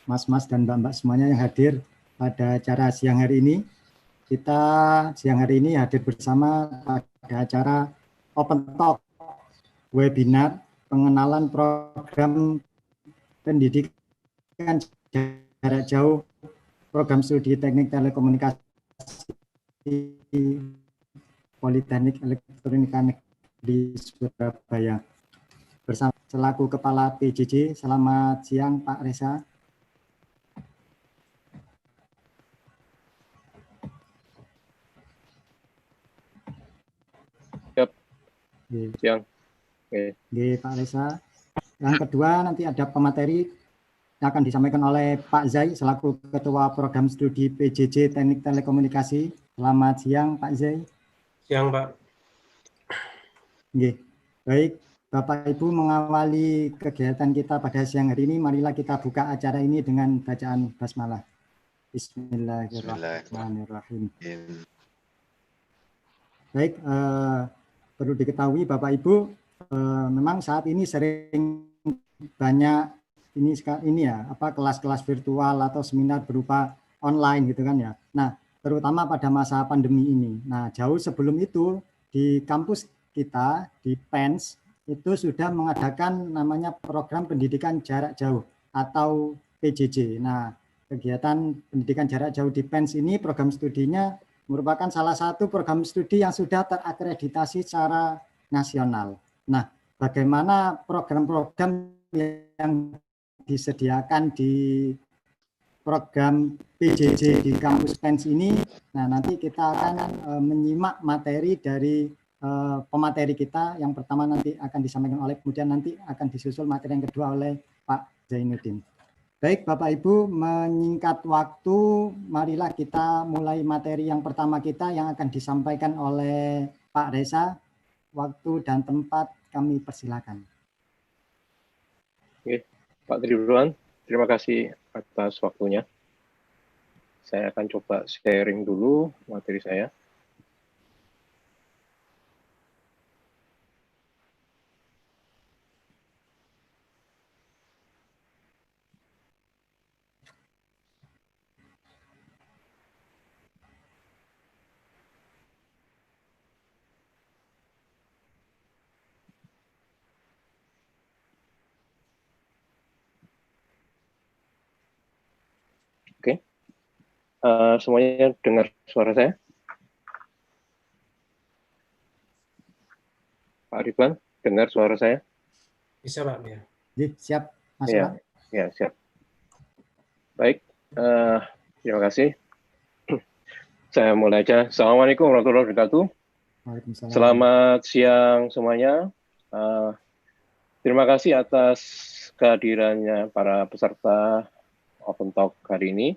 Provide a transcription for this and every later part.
mas-mas dan mbak-mbak semuanya yang hadir pada acara siang hari ini. Kita siang hari ini hadir bersama pada acara Open Talk webinar pengenalan program pendidikan jarak jauh program studi teknik telekomunikasi Politeknik Elektronika di Surabaya. Bersama selaku Kepala PJJ, selamat siang Pak Reza. Siang. Pak Reza. Yang kedua nanti ada pemateri yang akan disampaikan oleh Pak Zai selaku Ketua Program Studi PJJ Teknik Telekomunikasi. Selamat siang Pak Zai. Siang Pak. Baik, Bapak Ibu mengawali kegiatan kita pada siang hari ini, marilah kita buka acara ini dengan bacaan basmalah. Bismillahirrahmanirrahim. Baik, perlu diketahui Bapak Ibu, memang saat ini sering banyak ini ya, kelas-kelas virtual atau seminar berupa online gitu kan ya. Nah, terutama pada masa pandemi ini. Nah, jauh sebelum itu di kampus kita di PENS itu sudah mengadakan namanya program pendidikan jarak jauh atau PJJ. Nah, kegiatan pendidikan jarak jauh di PENS ini program studinya merupakan salah satu program studi yang sudah terakreditasi secara nasional. Nah, bagaimana program-program yang disediakan di program PJJ di kampus PENS ini? Nah, nanti kita akan menyimak materi dari pemateri kita. Yang pertama nanti akan disampaikan oleh, kemudian nanti akan disusul materi yang kedua oleh Pak Zainuddin. Baik Bapak Ibu, menyingkat waktu, marilah kita mulai materi yang pertama kita yang akan disampaikan oleh Pak Reza. Waktu dan tempat kami persilakan. Oke, Pak Tribuan, terima kasih atas waktunya. Saya akan coba sharing dulu materi saya. Oke, semuanya dengar suara saya? Pak Ridwan, dengar suara saya? Bisa Pak, ya. Siap, masuk Pak. Ya, siap. Baik, terima kasih. Saya mulai aja. Assalamualaikum warahmatullahi wabarakatuh. Selamat siang semuanya. Terima kasih atas kehadirannya para peserta Open Talk hari ini.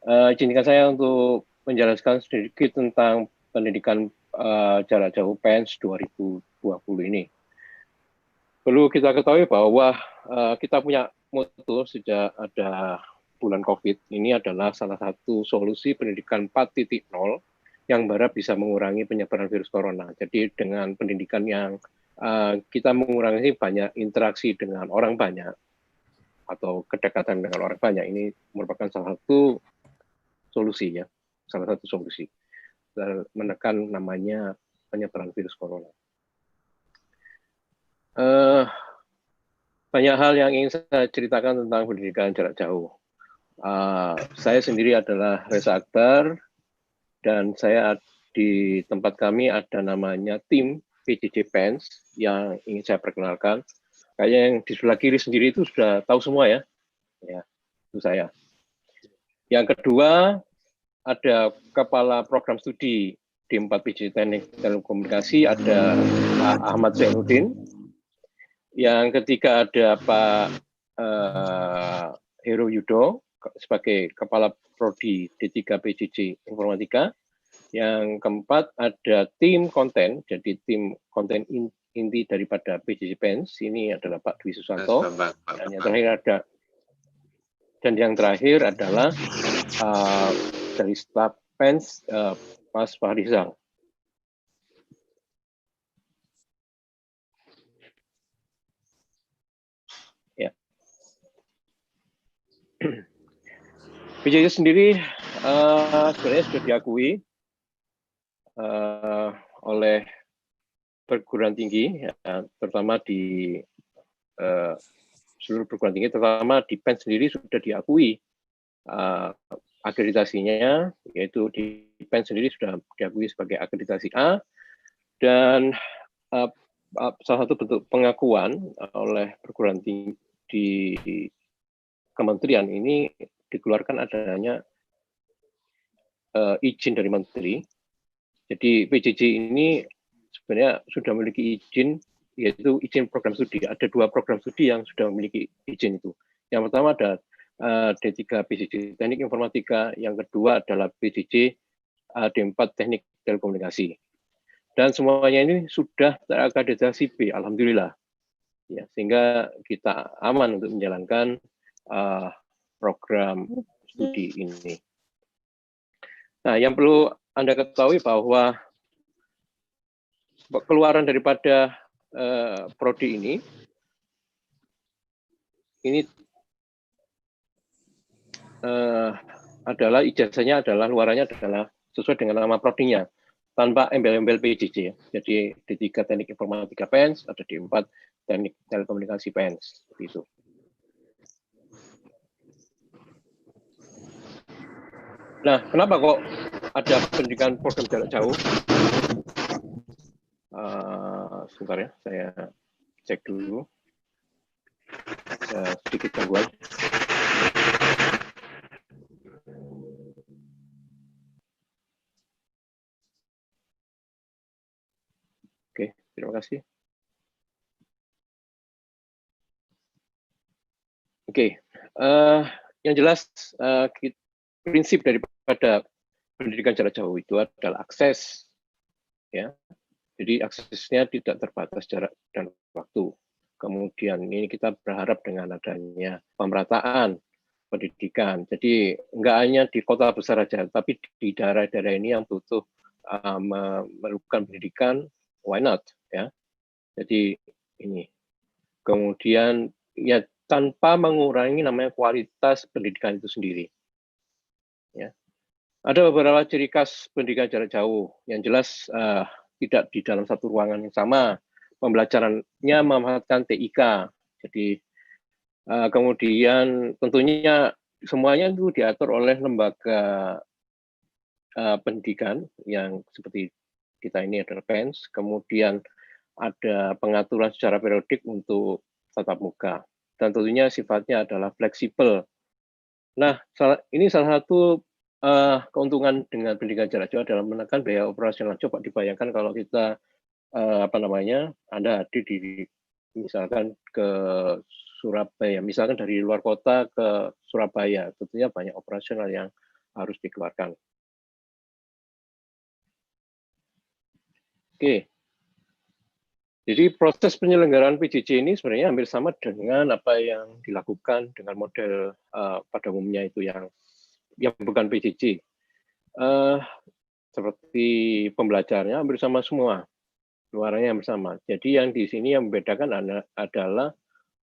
Izinkan saya untuk menjelaskan sedikit tentang pendidikan jarak jauh PENS 2020 ini. Perlu kita ketahui bahwa kita punya moto sejak ada bulan COVID, ini adalah salah satu solusi pendidikan 4.0 yang berharap bisa mengurangi penyebaran virus corona. Jadi dengan pendidikan yang kita mengurangi banyak interaksi dengan orang banyak atau kedekatan dengan orang banyak, ini merupakan salah satu solusi ya, salah satu solusi menekan namanya penyebaran virus corona. Banyak hal yang ingin saya ceritakan tentang pendidikan jarak jauh. Saya sendiri adalah Reza Akbar, dan saya di tempat kami ada namanya tim PJJ PENS yang ingin saya perkenalkan. Kayaknya yang di sebelah kiri sendiri itu sudah tahu semua ya, itu saya. Yang kedua, ada kepala program studi di 4 PJJ Teknik Telekomunikasi, ada Pak Ahmad Zainuddin. Yang ketiga ada Pak Heru Yudo sebagai kepala prodi D3 PJJ Informatika. Yang keempat ada tim konten, jadi tim konten inti daripada PJJ PENS ini adalah Pak Dwi Susanto. Dan yang terakhir adalah dari staf PENS Mas Fahrizal. PJJ sendiri sebenarnya sudah diakui oleh perguruan tinggi, ya, terutama di seluruh perguruan tinggi, terutama di PEN sendiri sudah diakui akreditasinya, yaitu di PEN sendiri sudah diakui sebagai akreditasi A, dan salah satu bentuk pengakuan oleh perguruan tinggi di kementerian ini dikeluarkan adanya izin dari menteri. Jadi PJJ ini sebenarnya sudah memiliki izin, yaitu izin program studi. Ada 2 program studi yang sudah memiliki izin itu. Yang pertama ada D3 PJJ Teknik Informatika, yang kedua adalah PJJ D4 Teknik Telekomunikasi. Dan semuanya ini sudah terakreditasi B, alhamdulillah. Ya, sehingga kita aman untuk menjalankan program studi ini. Nah, yang perlu Anda ketahui bahwa keluaran daripada prodi ini adalah ijazahnya adalah luarannya adalah sesuai dengan nama prodinya, tanpa embel-embel PJJ. Jadi D3 Teknik Informatika PENS, ada D4 Teknik Telekomunikasi PENS, seperti itu. Nah, kenapa kok ada pendidikan program jarak jauh? Sebentar ya, saya cek dulu. Sedikit gangguan. Oke, terima kasih. Oke, yang jelas prinsip daripada pendidikan jarak jauh itu adalah akses, ya. Jadi aksesnya tidak terbatas jarak dan waktu. Kemudian ini kita berharap dengan adanya pemerataan pendidikan. Jadi enggak hanya di kota besar saja, tapi di daerah-daerah ini yang butuh memerlukan pendidikan, why not, ya. Jadi ini. Kemudian ya tanpa mengurangi namanya kualitas pendidikan itu sendiri. Ya. Ada beberapa ciri khas pendidikan jarak jauh. Yang jelas tidak di dalam satu ruangan yang sama. Pembelajarannya memanfaatkan TIK. Jadi kemudian tentunya semuanya itu diatur oleh lembaga pendidikan yang seperti kita ini adalah PENS. Kemudian ada pengaturan secara periodik untuk tatap muka. Dan tentunya sifatnya adalah fleksibel. Nah, ini salah satu keuntungan dengan pendidikan jarak jauh adalah menekan biaya operasional. Coba dibayangkan kalau kita Anda hadir di misalkan ke Surabaya, misalkan dari luar kota ke Surabaya, tentunya banyak operasional yang harus dikeluarkan. Oke. Jadi proses penyelenggaraan PJJ ini sebenarnya hampir sama dengan apa yang dilakukan dengan model pada umumnya itu yang bukan PJJ. Seperti pembelajarannya hampir sama semua, luarannya hampir sama. Jadi yang di sini yang membedakan adalah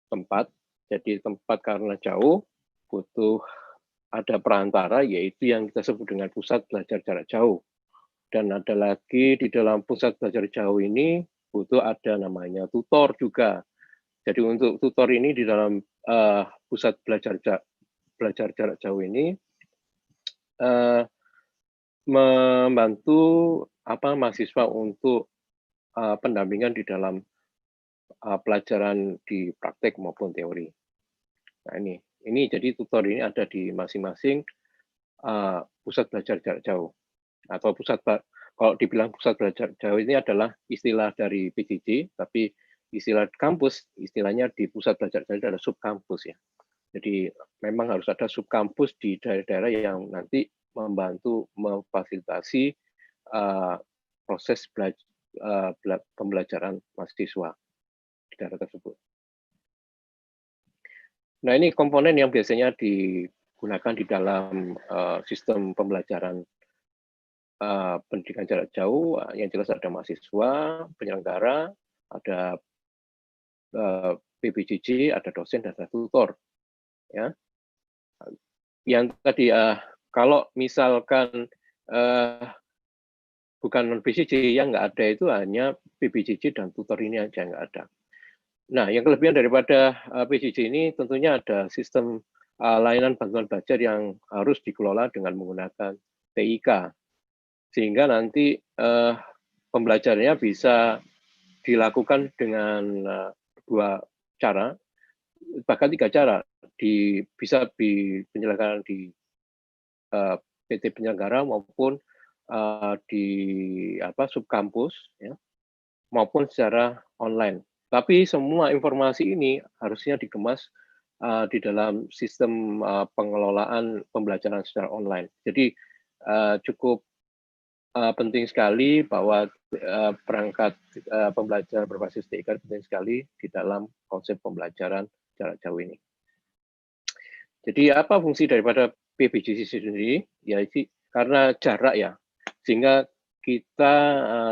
tempat. Jadi tempat karena jauh butuh ada perantara, yaitu yang kita sebut dengan pusat belajar jarak jauh. Dan ada lagi di dalam pusat belajar jauh ini butuh ada namanya tutor juga. Jadi untuk tutor ini di dalam pusat belajar jarak jauh ini membantu mahasiswa untuk pendampingan di dalam pelajaran di praktek maupun teori. Nah ini jadi tutor ini ada di masing-masing pusat belajar jarak jauh atau kalau dibilang pusat belajar jauh ini adalah istilah dari PJJ, tapi istilah kampus istilahnya di pusat belajar jauh adalah subkampus ya. Jadi memang harus ada subkampus di daerah-daerah yang nanti membantu memfasilitasi proses pembelajaran mahasiswa di daerah tersebut. Nah ini komponen yang biasanya digunakan di dalam sistem pembelajaran pendidikan jarak jauh. Yang jelas ada mahasiswa, penyelenggara, ada PBJJ, ada dosen, dan ada tutor. Ya. yang tadi kalau misalkan bukan non PJJ yang nggak ada itu hanya PBJJ dan tutor ini aja nggak ada. Nah, yang kelebihan daripada PJJ ini tentunya ada sistem layanan bantuan belajar yang harus dikelola dengan menggunakan TIK, sehingga nanti pembelajarannya bisa dilakukan dengan dua cara, bahkan 3 cara, bisa dipenyelenggaraan di PT penyelenggara maupun di subkampus, ya, maupun secara online. Tapi semua informasi ini harusnya dikemas di dalam sistem pengelolaan pembelajaran secara online. Jadi cukup penting sekali bahwa perangkat pembelajaran berbasis TIK penting sekali di dalam konsep pembelajaran jarak jauh ini. Jadi apa fungsi daripada PBJJ sendiri? Ya, karena jarak ya, sehingga kita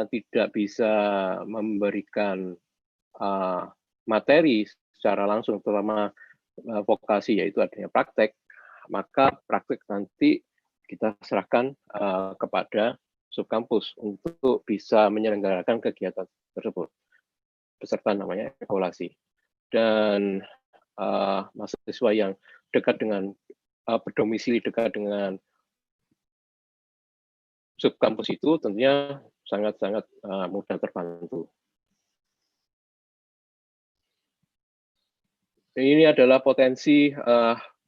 tidak bisa memberikan materi secara langsung, terutama vokasi, yaitu adanya praktek, maka praktek nanti kita serahkan kepada subkampus untuk bisa menyelenggarakan kegiatan tersebut, beserta namanya evaluasi. Dan mahasiswa yang dekat dengan berdomisili dekat dengan subkampus itu tentunya sangat-sangat mudah terbantu. Ini adalah potensi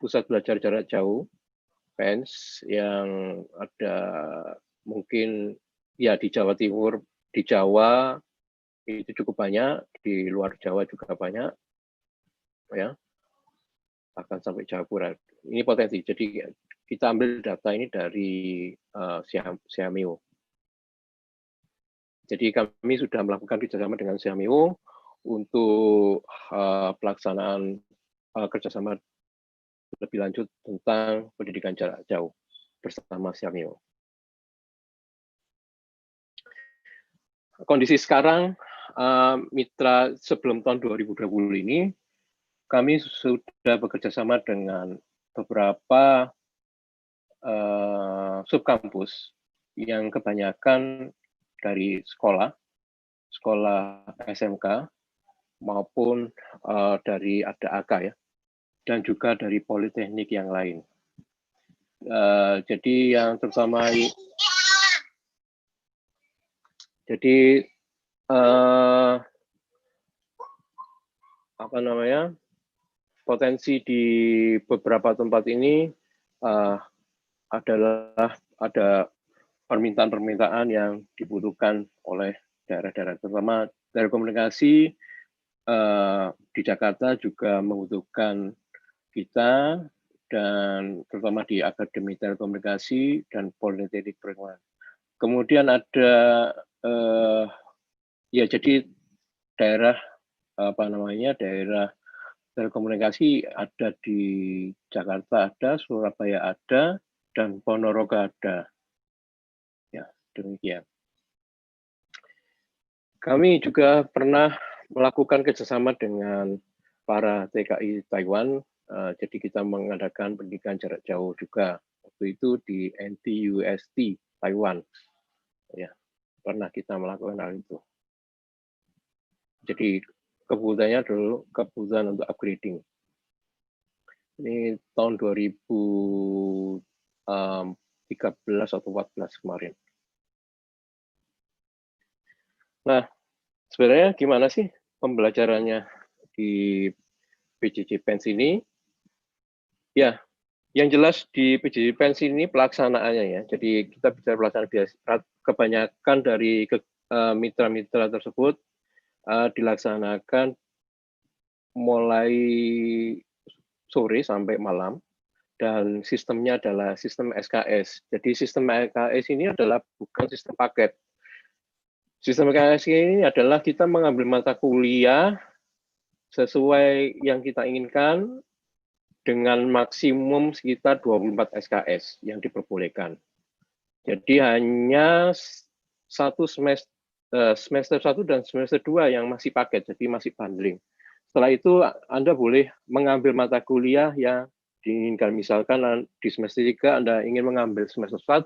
pusat belajar jarak jauh PENS yang ada mungkin ya di Jawa Timur, di Jawa itu cukup banyak, di luar Jawa juga banyak, ya, bahkan sampai Jayapura. Ini potensi. Jadi kita ambil data ini dari Siameo. Jadi kami sudah melakukan kerjasama dengan Siameo untuk pelaksanaan kerjasama lebih lanjut tentang pendidikan jarak jauh bersama Siameo. Kondisi sekarang, mitra sebelum tahun 2020 ini, kami sudah bekerja sama dengan beberapa subkampus yang kebanyakan dari sekolah SMK maupun dari ada AK ya, dan juga dari politeknik yang lain. Jadi yang terutama potensi di beberapa tempat ini adalah ada permintaan-permintaan yang dibutuhkan oleh daerah-daerah, terutama dari komunikasi di Jakarta juga membutuhkan kita, dan terutama di Akademi Telekomunikasi dan Politeknik Perenguan. Kemudian ada ya jadi daerah daerah telekomunikasi ada di Jakarta ada, Surabaya ada, dan Ponorogo ada. Ya, demikian. Kami juga pernah melakukan kerjasama dengan para TKI Taiwan, jadi kita mengadakan pendidikan jarak jauh juga. Waktu itu di NTUST Taiwan. Ya, pernah kita melakukan hal itu. Jadi kebutuhannya dulu kebutuhan untuk upgrading. Ini tahun 2013 atau 14 kemarin. Nah, sebenarnya gimana sih pembelajarannya di PJJ PENS ini? Ya, yang jelas di PJJ PENS ini pelaksanaannya ya. Jadi kita bicara pelaksanaan biasa, kebanyakan dari mitra-mitra tersebut dilaksanakan mulai sore sampai malam, dan sistemnya adalah sistem SKS. Jadi sistem SKS ini adalah bukan sistem paket. Sistem SKS ini adalah kita mengambil mata kuliah sesuai yang kita inginkan dengan maksimum sekitar 24 SKS yang diperbolehkan. Jadi hanya semester 1 dan semester 2 yang masih paket, jadi masih bundling. Setelah itu Anda boleh mengambil mata kuliah yang diinginkan. Misalkan di semester 3 Anda ingin mengambil semester 1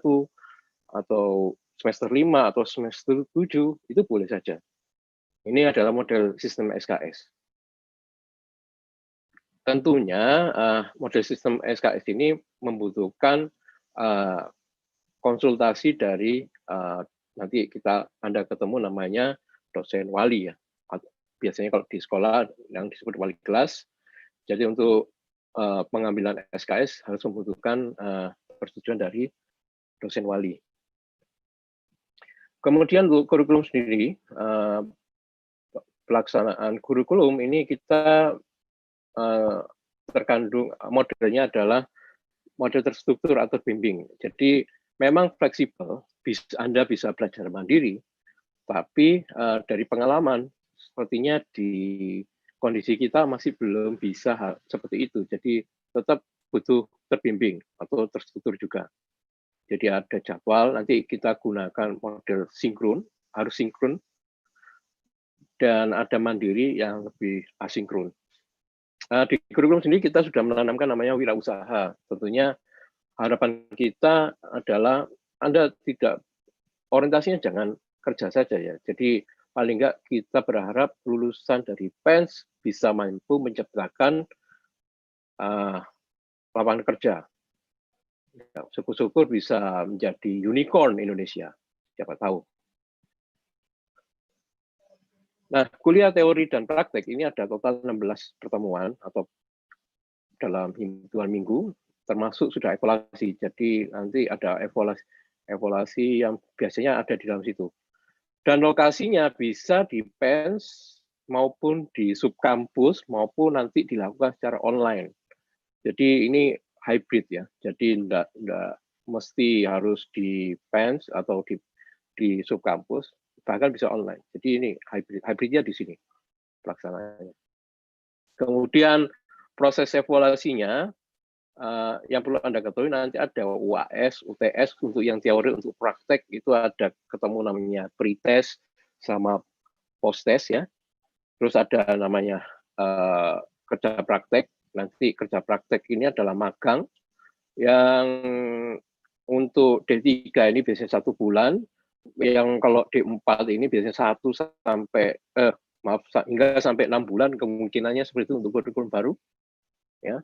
atau semester 5 atau semester 7, itu boleh saja. Ini adalah model sistem SKS. Tentunya model sistem SKS ini membutuhkan konsultasi dari nanti Anda ketemu namanya dosen wali ya. Biasanya kalau di sekolah yang disebut wali kelas. Jadi untuk pengambilan SKS harus membutuhkan persetujuan dari dosen wali. Kemudian untuk kurikulum sendiri, pelaksanaan kurikulum ini kita terkandung modelnya adalah model terstruktur atau bimbing. Jadi memang fleksibel, Anda bisa belajar mandiri, tapi dari pengalaman sepertinya di kondisi kita masih belum bisa seperti itu. Jadi tetap butuh terbimbing atau terstruktur juga. Jadi ada jadwal, nanti kita gunakan model sinkron, harus sinkron, dan ada mandiri yang lebih asinkron. Di kurikulum sendiri kita sudah menanamkan namanya wirausaha. Tentunya harapan kita adalah Anda tidak, orientasinya jangan kerja saja ya. Jadi paling enggak kita berharap lulusan dari PENS bisa mampu menciptakan lapangan kerja. Syukur-syukur bisa menjadi unicorn Indonesia, siapa tahu. Nah, kuliah teori dan praktek ini ada total 16 pertemuan atau dalam hitungan minggu, termasuk sudah evaluasi. Jadi nanti ada evaluasi yang biasanya ada di dalam situ. Dan lokasinya bisa di PENS maupun di subkampus maupun nanti dilakukan secara online. Jadi ini hybrid ya. Jadi enggak mesti harus di PENS atau di subkampus, bahkan bisa online. Jadi ini hybridnya di sini pelaksanaannya. Kemudian proses evaluasinya yang perlu Anda ketahui nanti ada UAS, UTS untuk yang teori, untuk praktek itu ada ketemu namanya pretest sama posttest ya. Terus ada namanya kerja praktek. Nanti kerja praktek ini adalah magang yang untuk D3 ini biasanya 1 bulan, yang kalau D4 ini biasanya 1 sampai hingga sampai 6 bulan kemungkinannya seperti itu untuk kurikulum baru ya.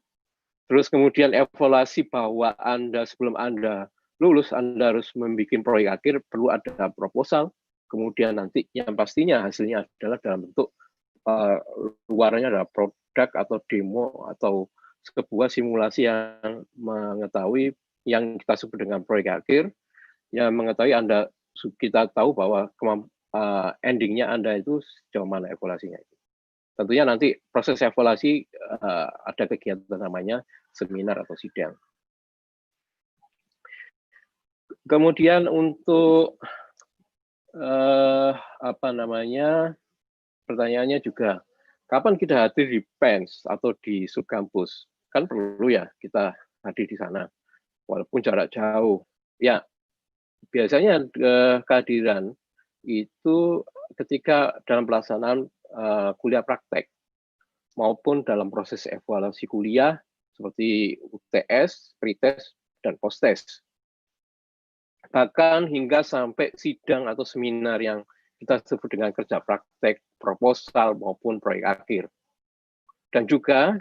Terus kemudian evaluasi bahwa Anda sebelum Anda lulus Anda harus membuat proyek akhir, perlu ada proposal, kemudian nanti yang pastinya hasilnya adalah dalam bentuk luarnya adalah produk atau demo atau sebuah simulasi yang mengetahui yang kita sebut dengan proyek akhir, yang mengetahui kita tahu bahwa endingnya Anda itu sejauh mana evaluasinya. Tentunya nanti proses evaluasi ada kegiatan namanya seminar atau sidang. Kemudian untuk pertanyaannya juga, kapan kita hadir di PENS atau di subkampus? Kan perlu ya kita hadir di sana, walaupun jarak jauh. Ya, biasanya kehadiran itu ketika dalam pelaksanaan kuliah praktek maupun dalam proses evaluasi kuliah seperti UTS, pretest, dan posttest. Bahkan hingga sampai sidang atau seminar yang kita sebut dengan kerja praktek, proposal, maupun proyek akhir. Dan juga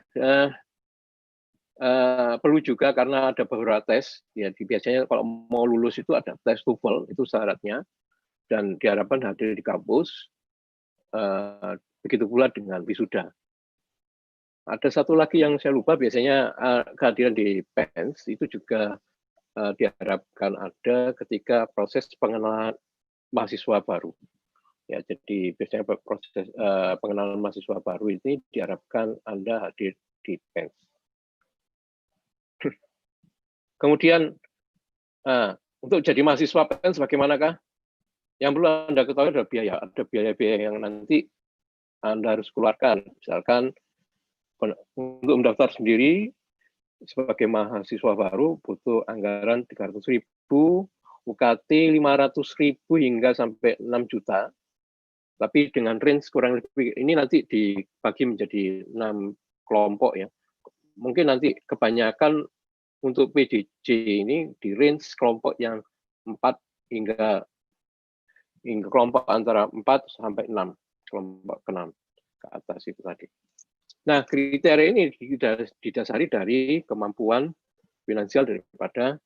perlu juga karena ada beberapa tes, ya biasanya kalau mau lulus itu ada tes TOEFL, itu syaratnya, dan diharapkan hadir di kampus, begitu pula dengan wisuda. Ada satu lagi yang saya lupa, biasanya kehadiran di PENS itu juga diharapkan ada ketika proses pengenalan mahasiswa baru. Ya, jadi biasanya proses pengenalan mahasiswa baru ini diharapkan Anda hadir di PENS. Kemudian untuk jadi mahasiswa PENS bagaimanakah? Yang perlu Anda ketahui adalah biaya. Ada biaya-biaya yang nanti Anda harus keluarkan. Misalkan untuk mendaftar sendiri sebagai mahasiswa baru butuh anggaran 300.000, UKT 500.000 hingga sampai 6 juta. Tapi dengan range kurang lebih ini nanti dibagi menjadi 6 kelompok ya. mungkin nanti kebanyakan untuk PJJ ini di range kelompok yang 4 hingga kelompok antara 4 sampai 6, kelompok ke-6 ke atas itu tadi. Nah, kriteria ini didasari dari kemampuan finansial daripada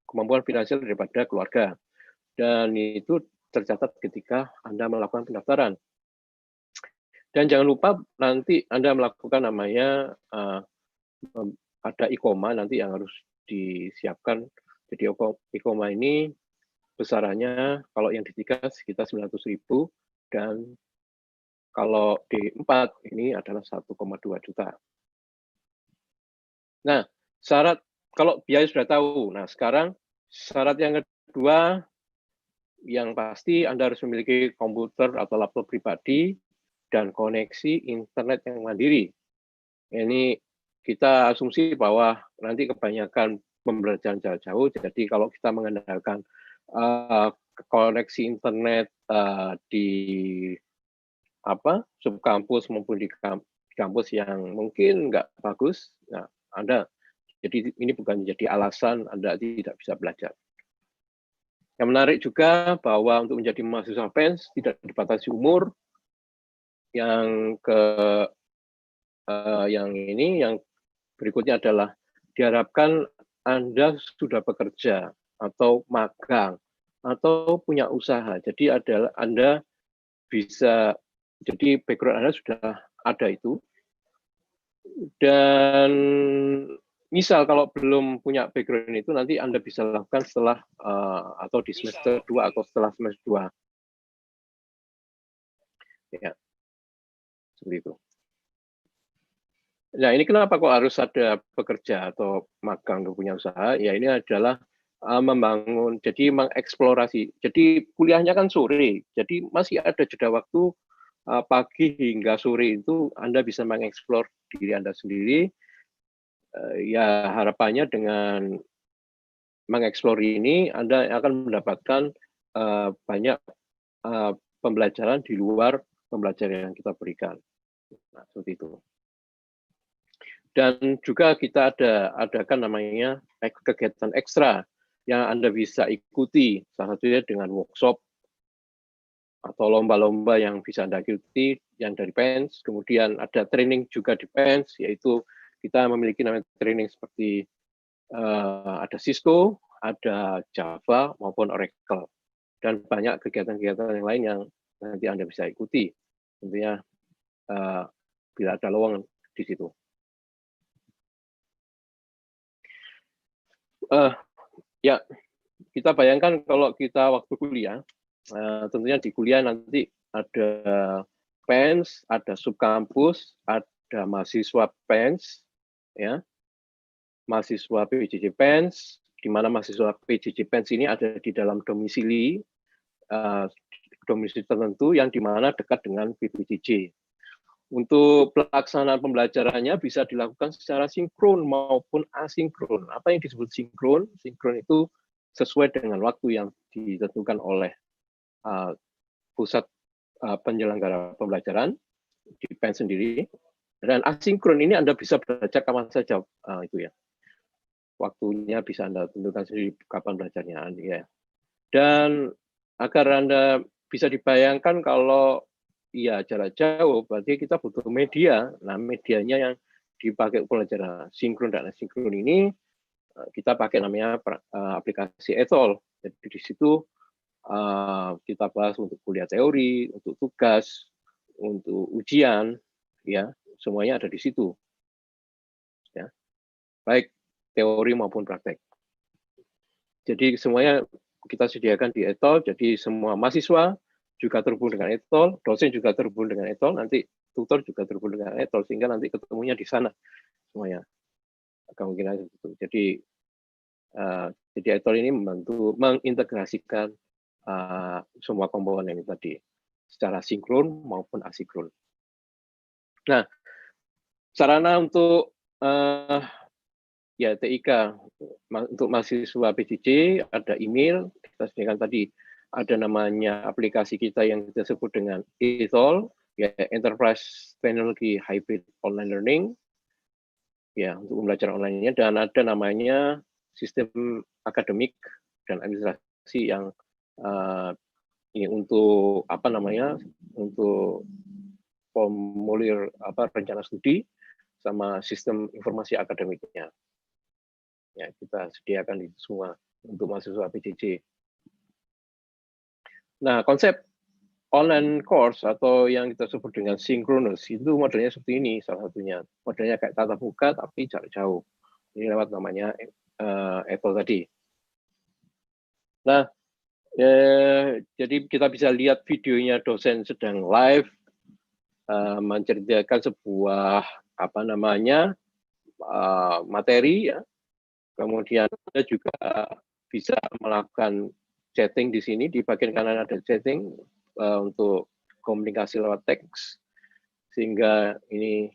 kemampuan finansial daripada keluarga, dan itu tercatat ketika Anda melakukan pendaftaran. Dan jangan lupa nanti Anda melakukan namanya ada IKOMA nanti yang harus disiapkan. Jadi IKOMA ini besarannya kalau yang di 3 sekitar 900.000 dan kalau di 4 ini adalah 1,2 juta. Nah, syarat kalau biaya sudah tahu. Nah, sekarang syarat yang kedua yang pasti Anda harus memiliki komputer atau laptop pribadi dan koneksi internet yang mandiri. Ini kita asumsi bahwa nanti kebanyakan pembelajaran jarak jauh, jadi kalau kita mengandalkan koneksi internet di subkampus maupun di kampus yang mungkin nggak bagus, nah jadi ini bukan menjadi alasan Anda tidak bisa belajar. Yang menarik juga bahwa untuk menjadi mahasiswa PENS tidak dibatasi umur. Yang berikutnya adalah diharapkan Anda sudah bekerja atau magang atau punya usaha. Jadi Anda bisa, jadi background Anda sudah ada itu. Dan misal kalau belum punya background itu, nanti Anda bisa lakukan setelah atau di semester 2 atau setelah semester 2. Ya, seperti itu. Nah, ini kenapa kok harus ada bekerja atau magang untuk punya usaha? Ya, ini adalah membangun, jadi mengeksplorasi. Jadi kuliahnya kan sore, jadi masih ada jeda waktu pagi hingga sore itu Anda bisa mengeksplor diri Anda sendiri. Ya, harapannya dengan mengeksplor ini Anda akan mendapatkan banyak pembelajaran di luar pembelajaran yang kita berikan. Nah, seperti itu. Dan juga kita adakan namanya kegiatan ekstra yang Anda bisa ikuti, salah satunya dengan workshop atau lomba-lomba yang bisa Anda ikuti yang dari PENS. Kemudian ada training juga di PENS, yaitu kita memiliki namanya training seperti ada Cisco, ada Java maupun Oracle, dan banyak kegiatan-kegiatan yang lain yang nanti Anda bisa ikuti. Tentunya bila ada lowongan di situ. Ya, kita bayangkan kalau kita waktu kuliah, tentunya di kuliah nanti ada PENS, ada subkampus, ada mahasiswa PENS, ya, mahasiswa PJJ PENS, di mana mahasiswa PJJ PENS ini ada di dalam domisili tertentu yang di mana dekat dengan PJJ. Untuk pelaksanaan pembelajarannya bisa dilakukan secara sinkron maupun asinkron. Apa yang disebut sinkron? Sinkron itu sesuai dengan waktu yang ditentukan oleh pusat penyelenggara pembelajaran di PENS sendiri. Dan asinkron ini Anda bisa belajar kapan saja, itu ya. Waktunya bisa Anda tentukan sendiri kapan belajarnya. Ya. Dan agar Anda bisa dibayangkan kalau iya jarak jauh, berarti kita butuh media. Nah, medianya yang dipakai pelajaran sinkron dan asinkron ini kita pakai namanya aplikasi Ethol. Jadi di situ kita bahas untuk kuliah teori, untuk tugas, untuk ujian, ya semuanya ada di situ. Ya, baik teori maupun praktek. Jadi semuanya kita sediakan di Ethol. Jadi semua mahasiswa juga terhubung dengan Ethol, dosen juga terhubung dengan Ethol, nanti tutor juga terhubung dengan Ethol, sehingga nanti ketemunya di sana semuanya. Kemungkinan itu. Jadi Ethol ini membantu mengintegrasikan semua komponen ini tadi secara sinkron maupun asinkron. Nah, sarana untuk ya TIK untuk mahasiswa PJJ ada email, kita sediakan tadi. Ada namanya aplikasi kita yang kita sebut dengan Ethol, ya Enterprise Technology Hybrid Online Learning, ya untuk pembelajaran online-nya, dan ada namanya sistem akademik dan administrasi yang ini untuk apa namanya, untuk formulir rencana studi sama sistem informasi akademiknya. Ya, kita sediakan itu semua untuk mahasiswa PJJ. Nah, konsep online course atau yang kita sebut dengan synchronous itu modelnya seperti ini salah satunya. Modelnya kayak tatap muka tapi jarak jauh. Ini lewat namanya Apple tadi. Nah, jadi kita bisa lihat videonya dosen sedang live menceritakan sebuah apa namanya materi ya. Kemudian Anda juga bisa melakukan chatting di sini, di bagian kanan ada chatting untuk komunikasi lewat teks, sehingga ini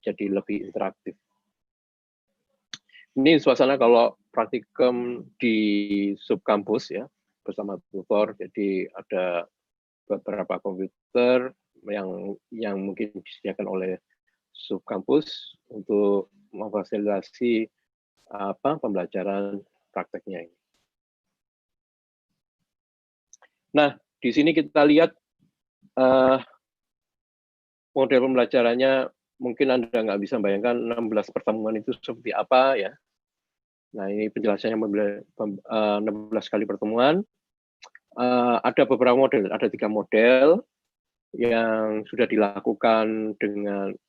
jadi lebih interaktif. Ini suasana kalau praktikum di subkampus ya, bersama tutor, jadi ada beberapa komputer yang mungkin disediakan oleh subkampus untuk memfasilitasi pembelajaran prakteknya ini. Nah, di sini kita lihat model pembelajarannya, mungkin Anda nggak bisa bayangkan 16 pertemuan itu seperti apa ya. Nah, ini penjelasannya 16 kali pertemuan. Ada beberapa model, ada 3 model yang sudah dilakukan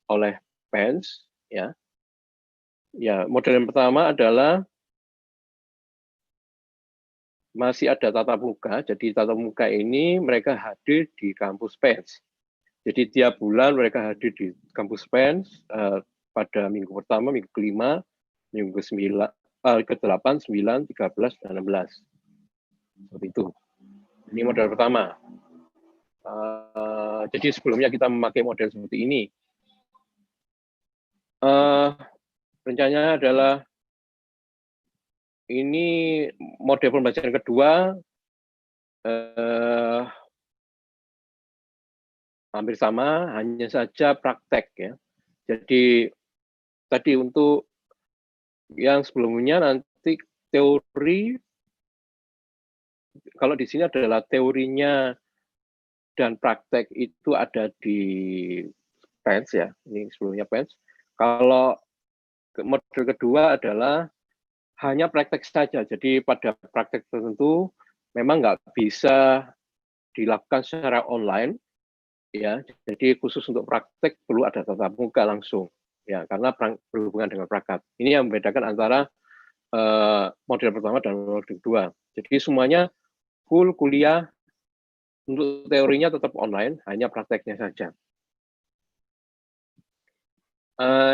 oleh PENS ya. Ya, model yang pertama adalah masih ada tatap muka. Jadi tatap muka ini mereka hadir di kampus PENS. Jadi tiap bulan mereka hadir di kampus PENS pada minggu pertama, minggu kelima, minggu ke-9, ke-8, 9, 13, dan 16. Seperti itu. Ini model pertama. Jadi sebelumnya kita memakai model seperti ini. Rencananya adalah ini model pembelajaran kedua, hampir sama, hanya saja praktek ya. Jadi tadi untuk yang sebelumnya nanti teori, kalau di sini adalah teorinya dan praktek itu ada di PENS ya, ini sebelumnya PENS. Kalau model kedua adalah hanya praktek saja, jadi pada praktek tertentu memang nggak bisa dilakukan secara online, ya. Jadi khusus untuk praktek perlu ada tatap muka langsung, ya, karena berhubungan dengan prakat. Ini yang membedakan antara model pertama dan model kedua. Jadi semuanya full kuliah, untuk teorinya tetap online, hanya prakteknya saja.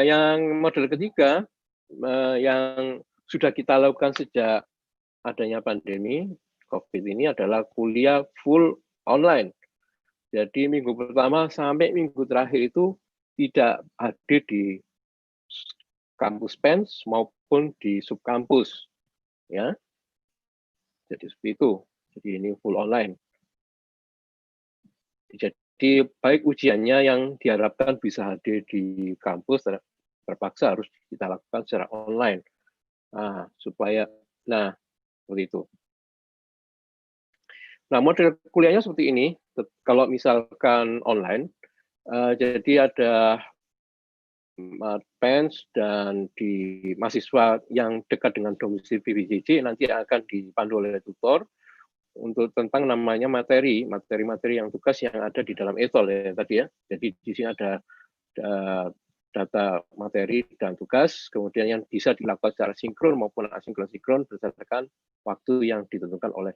Yang model ketiga, yang sudah kita lakukan sejak adanya pandemi COVID ini adalah kuliah full online. Jadi minggu pertama sampai minggu terakhir itu tidak hadir di kampus PENS maupun di subkampus, ya. Jadi seperti itu. Jadi ini full online. Jadi baik ujiannya yang diharapkan bisa hadir di kampus terpaksa harus kita lakukan secara online. Nah, seperti itu. Nah, model kuliahnya seperti ini. Kalau misalkan online, jadi ada PENS dan di mahasiswa yang dekat dengan domisili PJJ nanti akan dipandu oleh tutor untuk tentang namanya materi yang tugas yang ada di dalam etol ya tadi ya. Jadi di sini ada data materi dan tugas, kemudian yang bisa dilakukan secara sinkron maupun asinkron berdasarkan waktu yang ditentukan oleh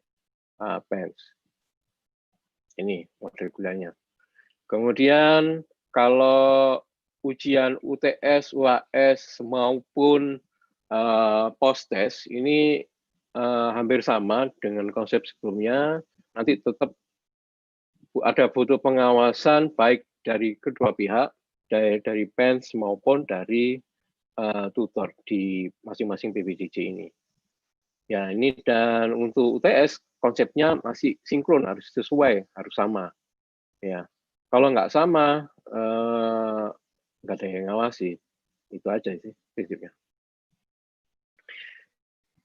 PENS. Ini model kuliahnya. Kemudian kalau ujian UTS, UAS maupun post-test ini hampir sama dengan konsep sebelumnya. Nanti tetap ada butuh pengawasan baik dari kedua pihak, dari PENS maupun dari tutor di masing-masing PPJJ ini. Ya, ini dan untuk UTS konsepnya masih sinkron, harus sesuai, harus sama. Ya, Kalau nggak sama, nggak ada yang ngawasi. Itu aja sih prinsipnya.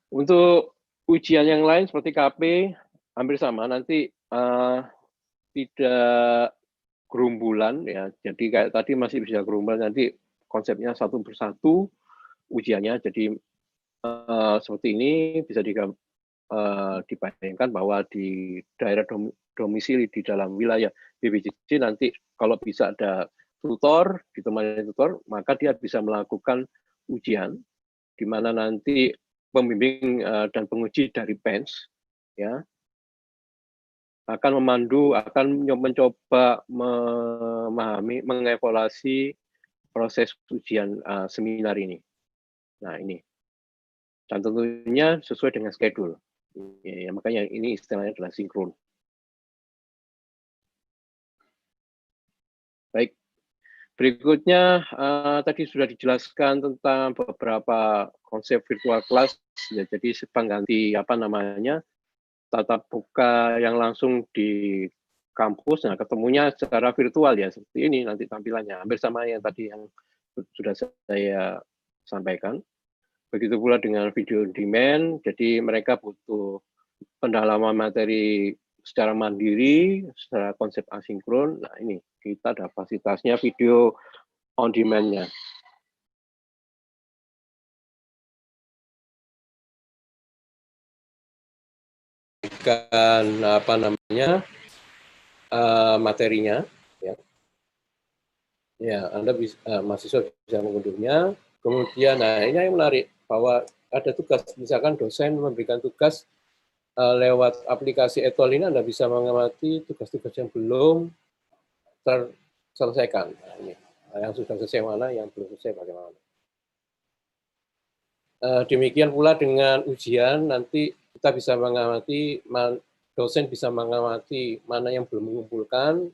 Untuk ujian yang lain seperti KP, hampir sama. Nanti tidak gerumbulan ya. Jadi kayak tadi masih bisa gerumbulan, nanti konsepnya satu persatu ujiannya. Jadi seperti ini bisa dibayangkan bahwa di daerah domisili di dalam wilayah BPJJ nanti kalau bisa ada tutor, ditemani tutor, maka dia bisa melakukan ujian, di mana nanti pembimbing dan penguji dari PENS ya akan memandu, akan mencoba memahami, mengevaluasi proses ujian seminar ini. Nah ini, dan tentunya sesuai dengan schedule. Ya, makanya ini istilahnya adalah sinkron. Baik, berikutnya tadi sudah dijelaskan tentang beberapa konsep virtual class. Ya, jadi pengganti apa namanya tatap muka yang langsung di kampus. Nah, ketemunya secara virtual ya seperti ini nanti tampilannya hampir sama yang tadi yang sudah saya sampaikan. Begitu pula dengan video on demand. Jadi mereka butuh pendalaman materi secara mandiri, secara konsep asinkron. Nah ini kita ada fasilitasnya video on demand-nya. Kan apa namanya materinya, ya Anda bisa mahasiswa bisa mengunduhnya. Kemudian, nah ini yang menarik bahwa ada tugas, misalkan dosen memberikan tugas lewat aplikasi Etol ini Anda bisa mengamati tugas-tugas yang belum terselesaikan. Nah, ini yang sudah selesai mana, yang belum selesai bagaimana. Demikian pula dengan ujian, nanti kita bisa mengamati, dosen bisa mengamati mana yang belum mengumpulkan,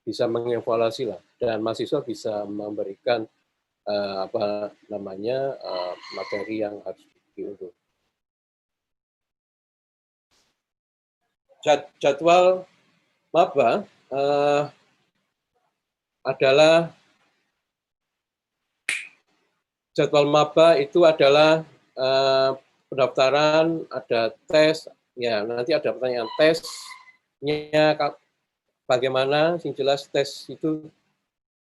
bisa mengevaluasi lah, dan mahasiswa bisa memberikan apa namanya materi yang harus diunduh. Jadwal maba adalah itu adalah pendaftaran, ada tes, ya nanti ada pertanyaan tesnya bagaimana, sing jelas tes itu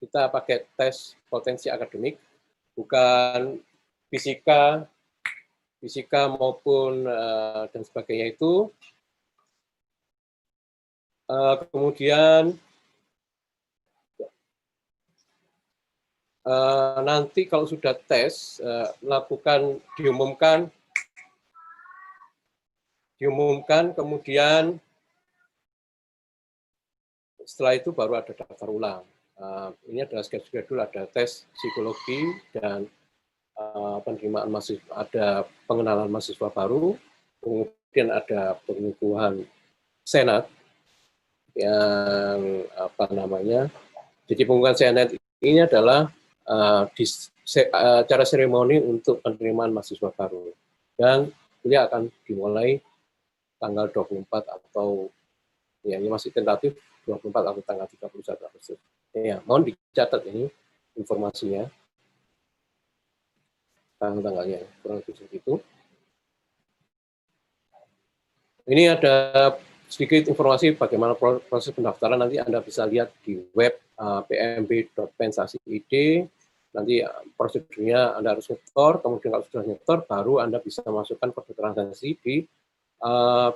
kita pakai tes potensi akademik, bukan fisika maupun dan sebagainya itu. Kemudian nanti kalau sudah tes, diumumkan, kemudian setelah itu baru ada daftar ulang. Ini adalah schedule, ada tes psikologi dan penerimaan mahasiswa, ada pengenalan mahasiswa baru, kemudian ada pengukuhan senat yang apa namanya. Jadi pengukuhan senat ini adalah acara seremoni untuk penerimaan mahasiswa baru, dan kuliah akan dimulai tanggal 24 atau ya ini masih tentatif 24 atau tanggal 31 Agustus. Ya, mohon dicatat ini informasinya. Tanggalnya kurang lebih segitu. Ini ada sedikit informasi bagaimana proses pendaftaran, nanti Anda bisa lihat di web pmb.pens.ac.id. Nanti prosedurnya Anda harus nyetor, kemudian kalau sudah nyetor baru Anda bisa masukkan kode transaksi di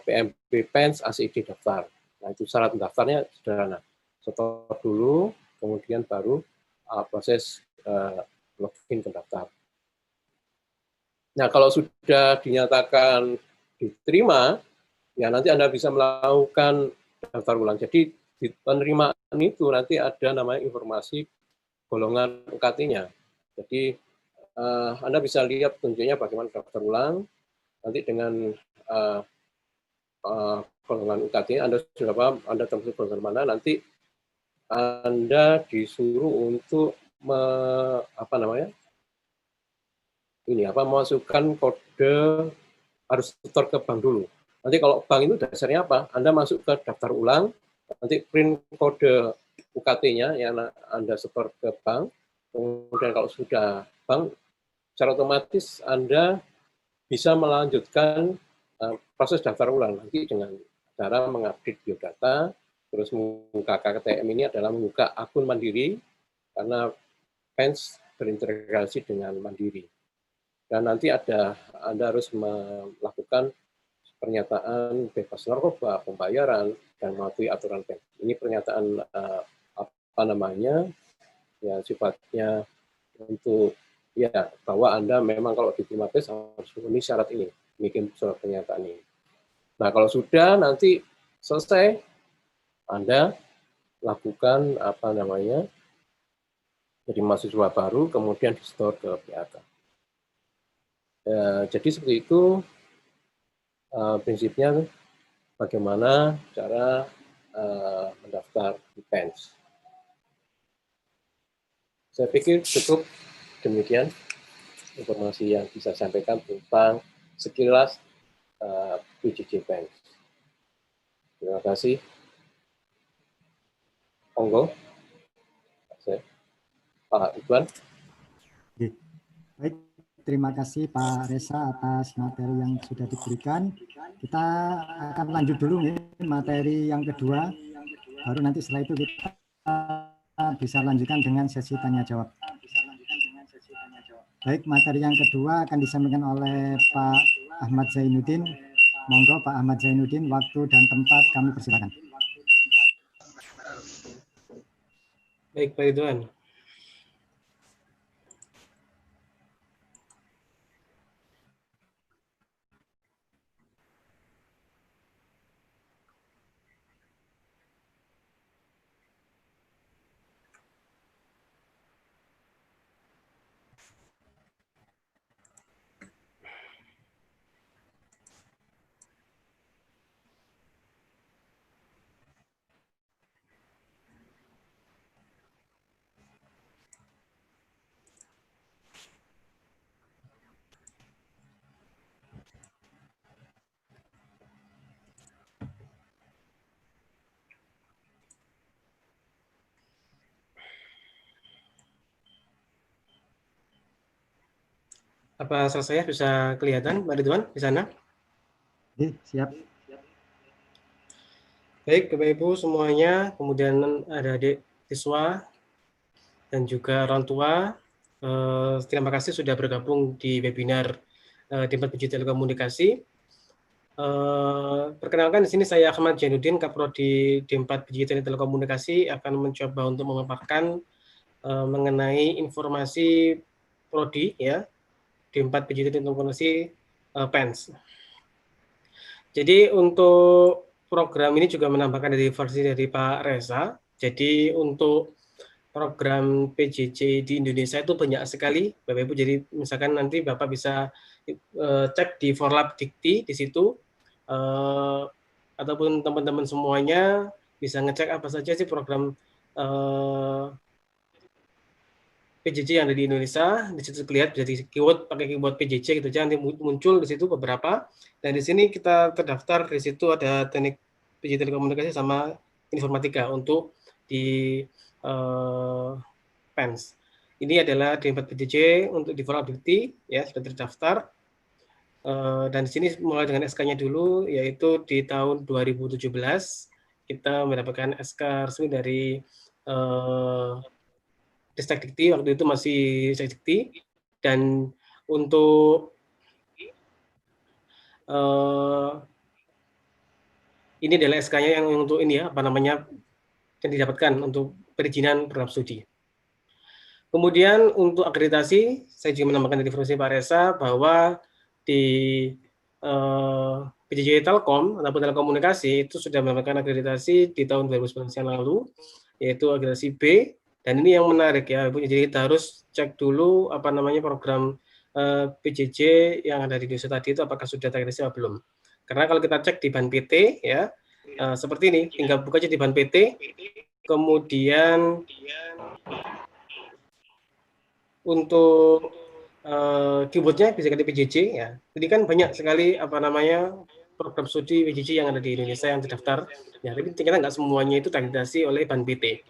PMB Pens ACID daftar. Nah, itu syarat mendaftarnya sederhana. Setor dulu, kemudian baru proses login ke daftar. Nah, kalau sudah dinyatakan diterima, ya nanti Anda bisa melakukan daftar ulang. Jadi di penerimaan itu nanti ada namanya informasi golongan UKT-nya. Jadi Anda bisa lihat tunjuknya bagaimana daftar ulang. Nanti dengan golongan UKT, Anda sudah paham, Anda termasuk golongan mana, nanti Anda disuruh untuk masukkan kode, harus setor ke bank dulu. Nanti kalau bank itu dasarnya apa? Anda masuk ke daftar ulang, nanti print kode UKT-nya yang Anda setor ke bank. Kemudian kalau sudah bank, secara otomatis Anda bisa melanjutkan proses daftar ulang nanti dengan cara mengupdate biodata. Terus membuka KTM ini adalah membuka akun mandiri karena PENS berintegrasi dengan mandiri. Dan nanti Anda harus melakukan pernyataan bebas narkoba, pembayaran, dan mematuhi aturan PENS. Ini pernyataan ya sifatnya untuk ya bahwa Anda memang kalau diterima PENS harus memenuhi syarat ini, bikin surat pernyataan ini. Nah, kalau sudah nanti selesai, Anda lakukan jadi mahasiswa baru, kemudian di-store ke PHK. Jadi seperti itu prinsipnya bagaimana cara mendaftar di PENS. Saya pikir cukup demikian informasi yang bisa saya sampaikan tentang sekilas PJJ PENS. Terima kasih. Monggo. Pak Iqbal. Baik, terima kasih Pak Reza atas materi yang sudah diberikan. Kita akan lanjut dulu nih materi yang kedua. Baru nanti setelah itu kita bisa lanjutkan dengan sesi tanya jawab. Baik, materi yang kedua akan disampaikan oleh Pak Ahmad Zainuddin. Monggo Pak Ahmad Zainuddin, waktu dan tempat kami persilakan. Baik, Pak Ridwan. Apa saya bisa kelihatan, Pak Ridwan, di sana? Siap. Baik, Bapak Ibu semuanya, kemudian ada adik siswa dan juga orang tua. Terima kasih sudah bergabung di webinar Demat PJJ Telekomunikasi. Perkenalkan di sini saya Ahmad Zainuddin, Kaprodi D4 PJJ Telekomunikasi akan mencoba untuk memaparkan mengenai informasi prodi ya D4 PJJ Telekomunikasi PENS. Jadi untuk program ini juga menambahkan dari versi dari Pak Reza. Jadi untuk program PJJ di Indonesia itu banyak sekali, Bapak Ibu. Jadi misalkan nanti Bapak bisa cek di Forlab Dikti di situ, ataupun teman-teman semuanya bisa ngecek apa saja sih program PJJ yang ada di Indonesia. Di situ lihat jadi keyword, pakai keyword PJJ gitu aja, nanti muncul di situ beberapa. Dan di sini kita terdaftar, di situ ada teknik PJJ Telekomunikasi sama informatika untuk di PENS. Ini adalah D4 PJJ untuk di vulnerability, ya sudah terdaftar. Dan di sini mulai dengan SK-nya dulu, yaitu di tahun 2017 kita mendapatkan SK resmi dari Ristek Dikti, waktu itu masih Ristek Dikti, dan untuk ini adalah SK-nya yang untuk ini ya, yang didapatkan untuk perizinan program studi. Kemudian untuk akreditasi, saya juga menambahkan dari versi Pak Reza bahwa di PJJ Telkom ataupun telekomunikasi itu sudah mendapatkan akreditasi di tahun 2019 yang lalu, yaitu akreditasi B. Dan ini yang menarik ya, Ibu. Jadi kita harus cek dulu program PJJ yang ada di Indonesia tadi itu apakah sudah terakreditasi atau belum. Karena kalau kita cek di ban PT ya, seperti ini, tinggal buka aja di ban PT, kemudian untuk keywordnya bisa ganti PJJ ya. Jadi kan banyak sekali program studi PJJ yang ada di Indonesia yang terdaftar. Ya, tapi ternyata nggak semuanya itu terakreditasi oleh ban PT.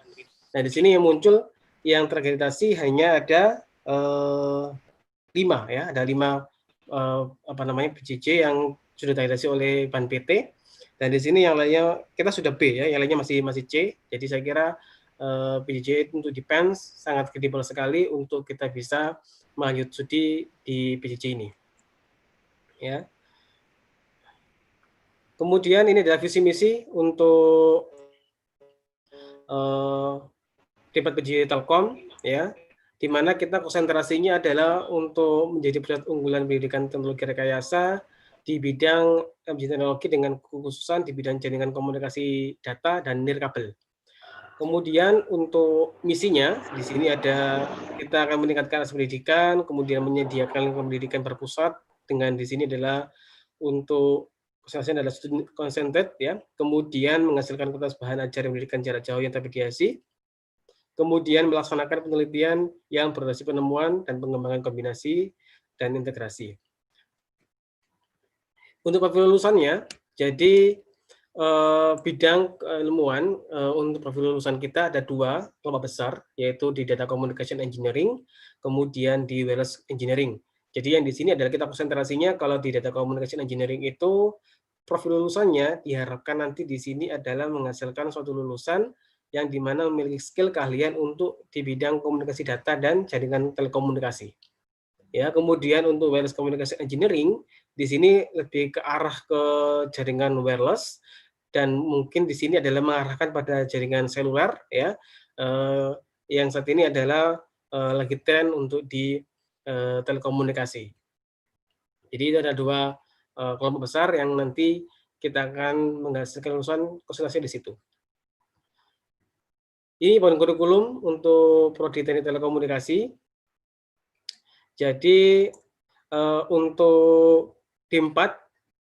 Nah, di sini yang muncul yang terakreditasi hanya ada 5 ya, ada 5 PJJ yang sudah terakreditasi oleh BAN PT, dan di sini yang lainnya kita sudah B ya, yang lainnya masih C. Jadi saya kira PJJ untuk defense sangat kredibel sekali untuk kita bisa melanjut studi di PJJ ini. Ya. Kemudian ini adalah visi misi untuk debat PJJ Telkom ya, di mana kita konsentrasinya adalah untuk menjadi pusat unggulan pendidikan teknologi rekayasa di bidang teknologi dengan kekhususan di bidang jaringan komunikasi data dan nirkabel. Kemudian untuk misinya di sini ada kita akan meningkatkan akses pendidikan, kemudian menyediakan pendidikan berpusat dengan di sini adalah untuk konsentrasinya adalah student concentrated ya, kemudian menghasilkan kertas bahan ajar pendidikan jarak jauh yang termediasi, kemudian melaksanakan penelitian yang berbasis penemuan dan pengembangan kombinasi dan integrasi. Untuk profil lulusannya, jadi bidang keilmuan untuk profil lulusan kita ada 2 kelompok besar, yaitu di Data Communication Engineering, kemudian di Wireless Engineering. Jadi yang di sini adalah kita konsentrasinya kalau di Data Communication Engineering itu profil lulusannya diharapkan nanti di sini adalah menghasilkan suatu lulusan yang dimana memiliki skill keahlian untuk di bidang komunikasi data dan jaringan telekomunikasi. Ya, kemudian untuk wireless communication engineering di sini lebih ke arah ke jaringan wireless dan mungkin di sini adalah mengarahkan pada jaringan seluler ya, yang saat ini adalah lagi tren untuk di telekomunikasi. Jadi itu ada 2 kelompok besar yang nanti kita akan menghasilkan lulusan konsentrasi di situ. Ini bahan kurikulum untuk prodi teknik telekomunikasi. Jadi untuk D4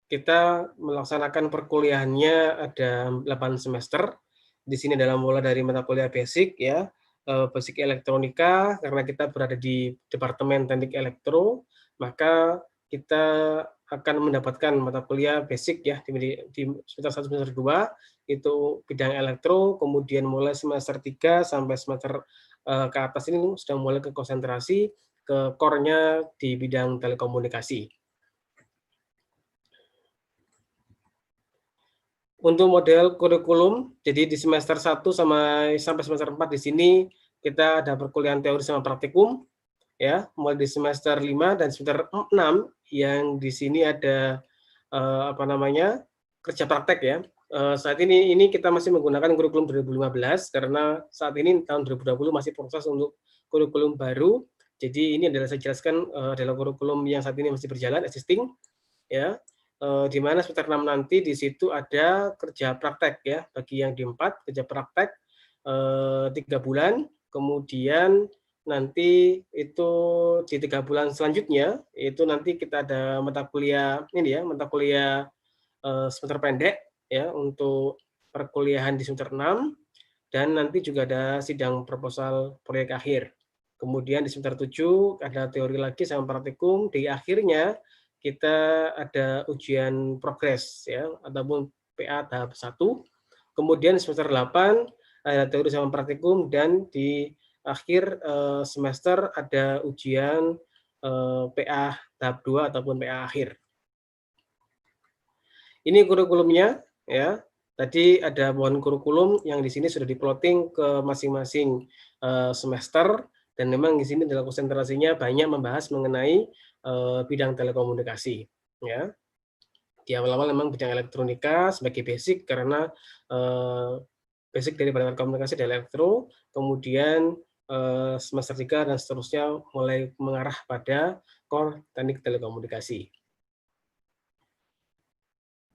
kita melaksanakan perkuliahannya ada 8 semester. Di sini adalah mulai dari mata kuliah basic ya, basic elektronika karena kita berada di Departemen Teknik Elektro, maka kita akan mendapatkan mata kuliah basic ya di semester 1 semester 2 itu bidang elektro, kemudian mulai semester 3 sampai semester ke atas ini sudah mulai ke konsentrasi ke core-nya di bidang telekomunikasi. Untuk model kurikulum, jadi di semester 1 sampai semester 4 di sini kita ada perkuliahan teori sama praktikum ya, mulai di semester 5 dan semester 6 yang di sini ada kerja praktek ya. Saat ini kita masih menggunakan kurikulum 2015 karena saat ini tahun 2020 masih proses untuk kurikulum baru. Jadi ini adalah saya jelaskan adalah kurikulum yang saat ini masih berjalan existing ya. Di mana semester 6 nanti di situ ada kerja praktek ya, bagi yang D4 kerja praktek 3 bulan, kemudian nanti itu di 3 bulan selanjutnya itu nanti kita ada mata kuliah ini ya, mata kuliah semester pendek ya untuk perkuliahan di semester 6 dan nanti juga ada sidang proposal proyek akhir. Kemudian di semester 7 ada teori lagi sama praktikum, di akhirnya kita ada ujian progres ya ataupun PA tahap 1. Kemudian semester 8 ada teori sama praktikum dan di akhir semester ada ujian PA tahap 2 ataupun PA akhir. Ini kurikulumnya ya. Tadi ada bahan kurikulum yang di sini sudah diplotting ke masing-masing semester dan memang di sini adalah konsentrasinya banyak membahas mengenai bidang telekomunikasi ya. Di awal-awal memang bidang elektronika sebagai basic karena basic dari bidang telekomunikasi adalah elektro, kemudian semester 3 dan seterusnya mulai mengarah pada core teknik telekomunikasi.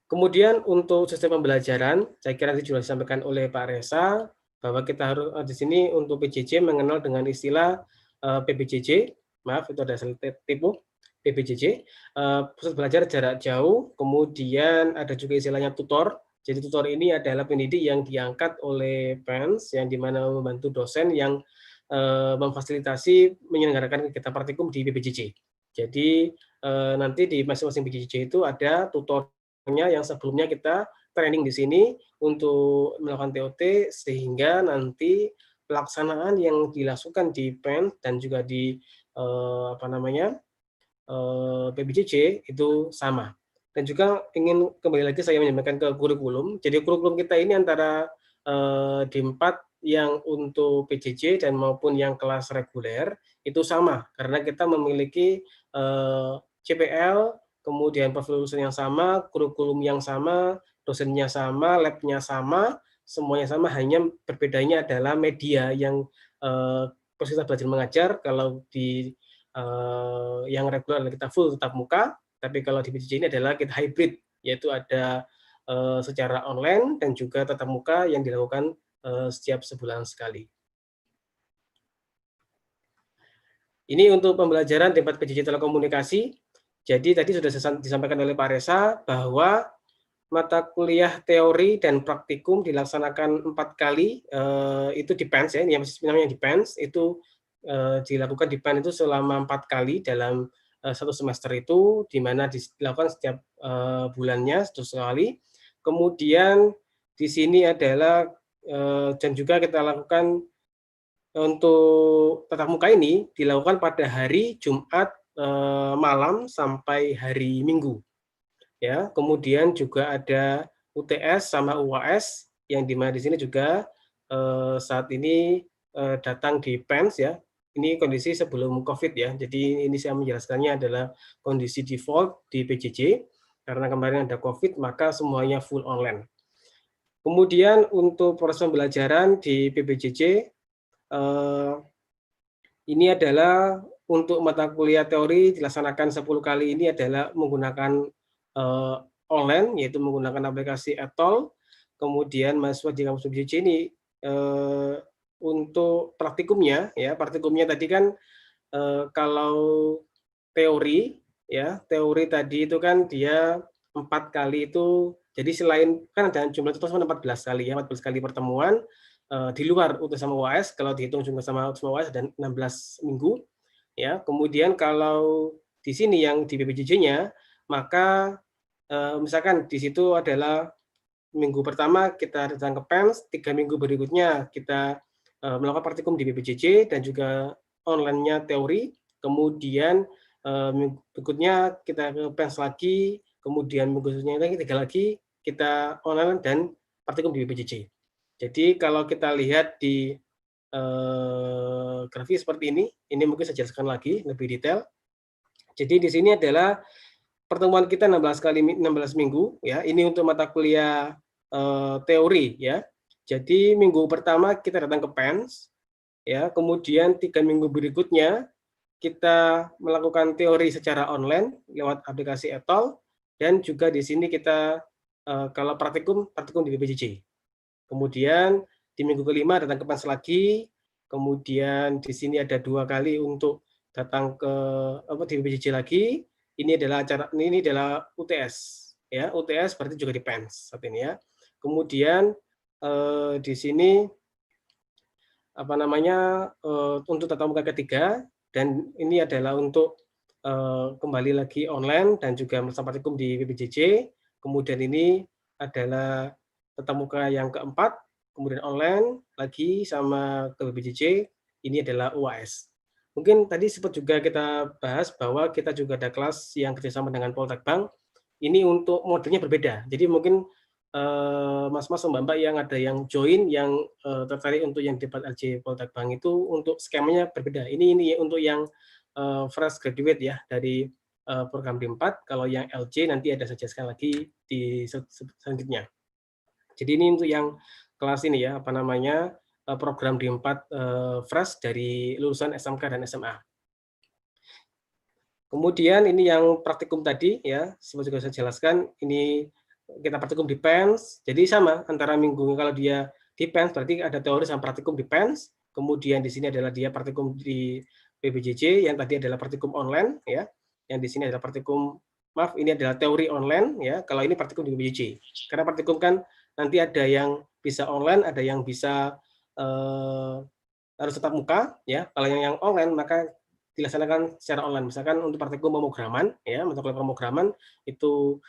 Kemudian untuk sistem pembelajaran, saya kira nanti juga disampaikan oleh Pak Reza, bahwa kita harus di sini untuk PJJ mengenal dengan istilah PBJJ, maaf itu ada tipu, PBJJ, pusat belajar jarak jauh, kemudian ada juga istilahnya tutor. Jadi tutor ini adalah pendidik yang diangkat oleh PENS, yang dimana membantu dosen yang memfasilitasi menyelenggarakan kegiatan praktikum di PBJJ. Jadi nanti di masing-masing PBJJ itu ada tutor yang sebelumnya kita training di sini untuk melakukan TOT sehingga nanti pelaksanaan yang dilakukan di PEN dan juga di PBJJ itu sama. Dan juga ingin kembali lagi saya menyampaikan ke kurikulum. Jadi kurikulum kita ini antara D4 yang untuk PJJ dan maupun yang kelas reguler itu sama, karena kita memiliki CPL, kemudian profil lulusan yang sama, kurikulum yang sama, dosennya sama, lab-nya sama, semuanya sama, hanya berbedanya adalah media yang proses belajar mengajar. Kalau di yang reguler kita full tetap muka, tapi kalau di PJJ ini adalah kita hybrid, yaitu ada secara online dan juga tatap muka yang dilakukan setiap sebulan sekali. Ini untuk pembelajaran tempat PJJ telekomunikasi. Jadi tadi sudah disampaikan oleh Pak Reza bahwa mata kuliah teori dan praktikum dilaksanakan 4 kali, itu depends ya, yang namanya depends, itu dilakukan di PEN itu selama 4 kali dalam 1 semester itu, di mana dilakukan setiap bulannya 1 kali. Kemudian di sini adalah dan juga kita lakukan untuk tatap muka ini dilakukan pada hari Jumat malam sampai hari Minggu. Ya, kemudian juga ada UTS sama UAS yang dimana di sini juga saat ini datang di PENS ya. Ini kondisi sebelum COVID ya. Jadi ini saya menjelaskannya adalah kondisi default di PJJ karena kemarin ada COVID maka semuanya full online. Kemudian untuk proses pembelajaran di PBJJ ini adalah untuk mata kuliah teori dilaksanakan 10 kali ini adalah menggunakan online, yaitu menggunakan aplikasi Etol. Kemudian mahasiswa di kampus PBJJ ini untuk praktikumnya, ya praktikumnya tadi kan kalau teori, ya teori tadi itu kan dia 4 kali itu, jadi selain kan ada jumlah total 14 kali ya, 14 kali pertemuan di luar UTS sama UAS, kalau dihitung jumlah sama UAS dan 16 minggu. Ya, kemudian kalau di sini yang di PBJJ-nya, maka misalkan di situ adalah minggu pertama kita datang ke PENS, 3 minggu berikutnya kita melakukan praktikum di PBJJ dan juga online-nya teori, kemudian minggu berikutnya kita ke PENS lagi, kemudian minggu berikutnya lagi 3 lagi kita online dan praktikum di PBJJ. Jadi kalau kita lihat di grafis seperti ini mungkin saya jelaskan lagi lebih detail. Jadi di sini adalah pertemuan kita 16 minggu ya. Ini untuk mata kuliah teori ya. Jadi minggu pertama kita datang ke PENS ya, kemudian 3 minggu berikutnya kita melakukan teori secara online lewat aplikasi Etol, dan juga di sini kita kalau praktikum di PBJJ. Kemudian di minggu kelima datang ke PENS lagi, kemudian di sini ada 2 kali untuk datang ke di PBJJ lagi. Ini adalah UTS ya, UTS berarti juga di PENS saat ini ya. Kemudian di sini untuk tatap muka ketiga, dan ini adalah untuk kembali lagi online dan juga melaksanakan praktikum di PBJJ. Kemudian ini adalah tatap muka yang keempat, kemudian online lagi sama ke PBJJ, ini adalah UAS. Mungkin tadi sempat juga kita bahas bahwa kita juga ada kelas yang kerjasama dengan Poltekbang. Ini untuk modelnya berbeda. Jadi mungkin mas-mas mbak-mbak yang ada yang join, yang tertarik untuk yang debat LJ Poltekbang itu untuk skemanya berbeda. Ini untuk yang fresh graduate ya dari program D4. Kalau yang LJ nanti ada saya jelaskan lagi di selanjutnya. Jadi ini untuk yang kelas ini ya, program D4 fresh dari lulusan SMK dan SMA. Kemudian ini yang praktikum tadi ya, seperti juga saya jelaskan, ini kita praktikum di PENS. Jadi sama antara minggu, kalau dia di PENS berarti ada teori sama praktikum di PENS. Kemudian di sini adalah dia praktikum di PBJJ, yang tadi adalah praktikum online ya. Yang di sini adalah praktikum, maaf, ini adalah teori online ya. Kalau ini praktikum di PBJJ. Karena praktikum kan nanti ada yang bisa online, ada yang bisa harus tetap muka ya. Kalau yang online maka dilaksanakan secara online. Misalkan untuk praktikum pemrograman ya, mata kuliah pemrograman itu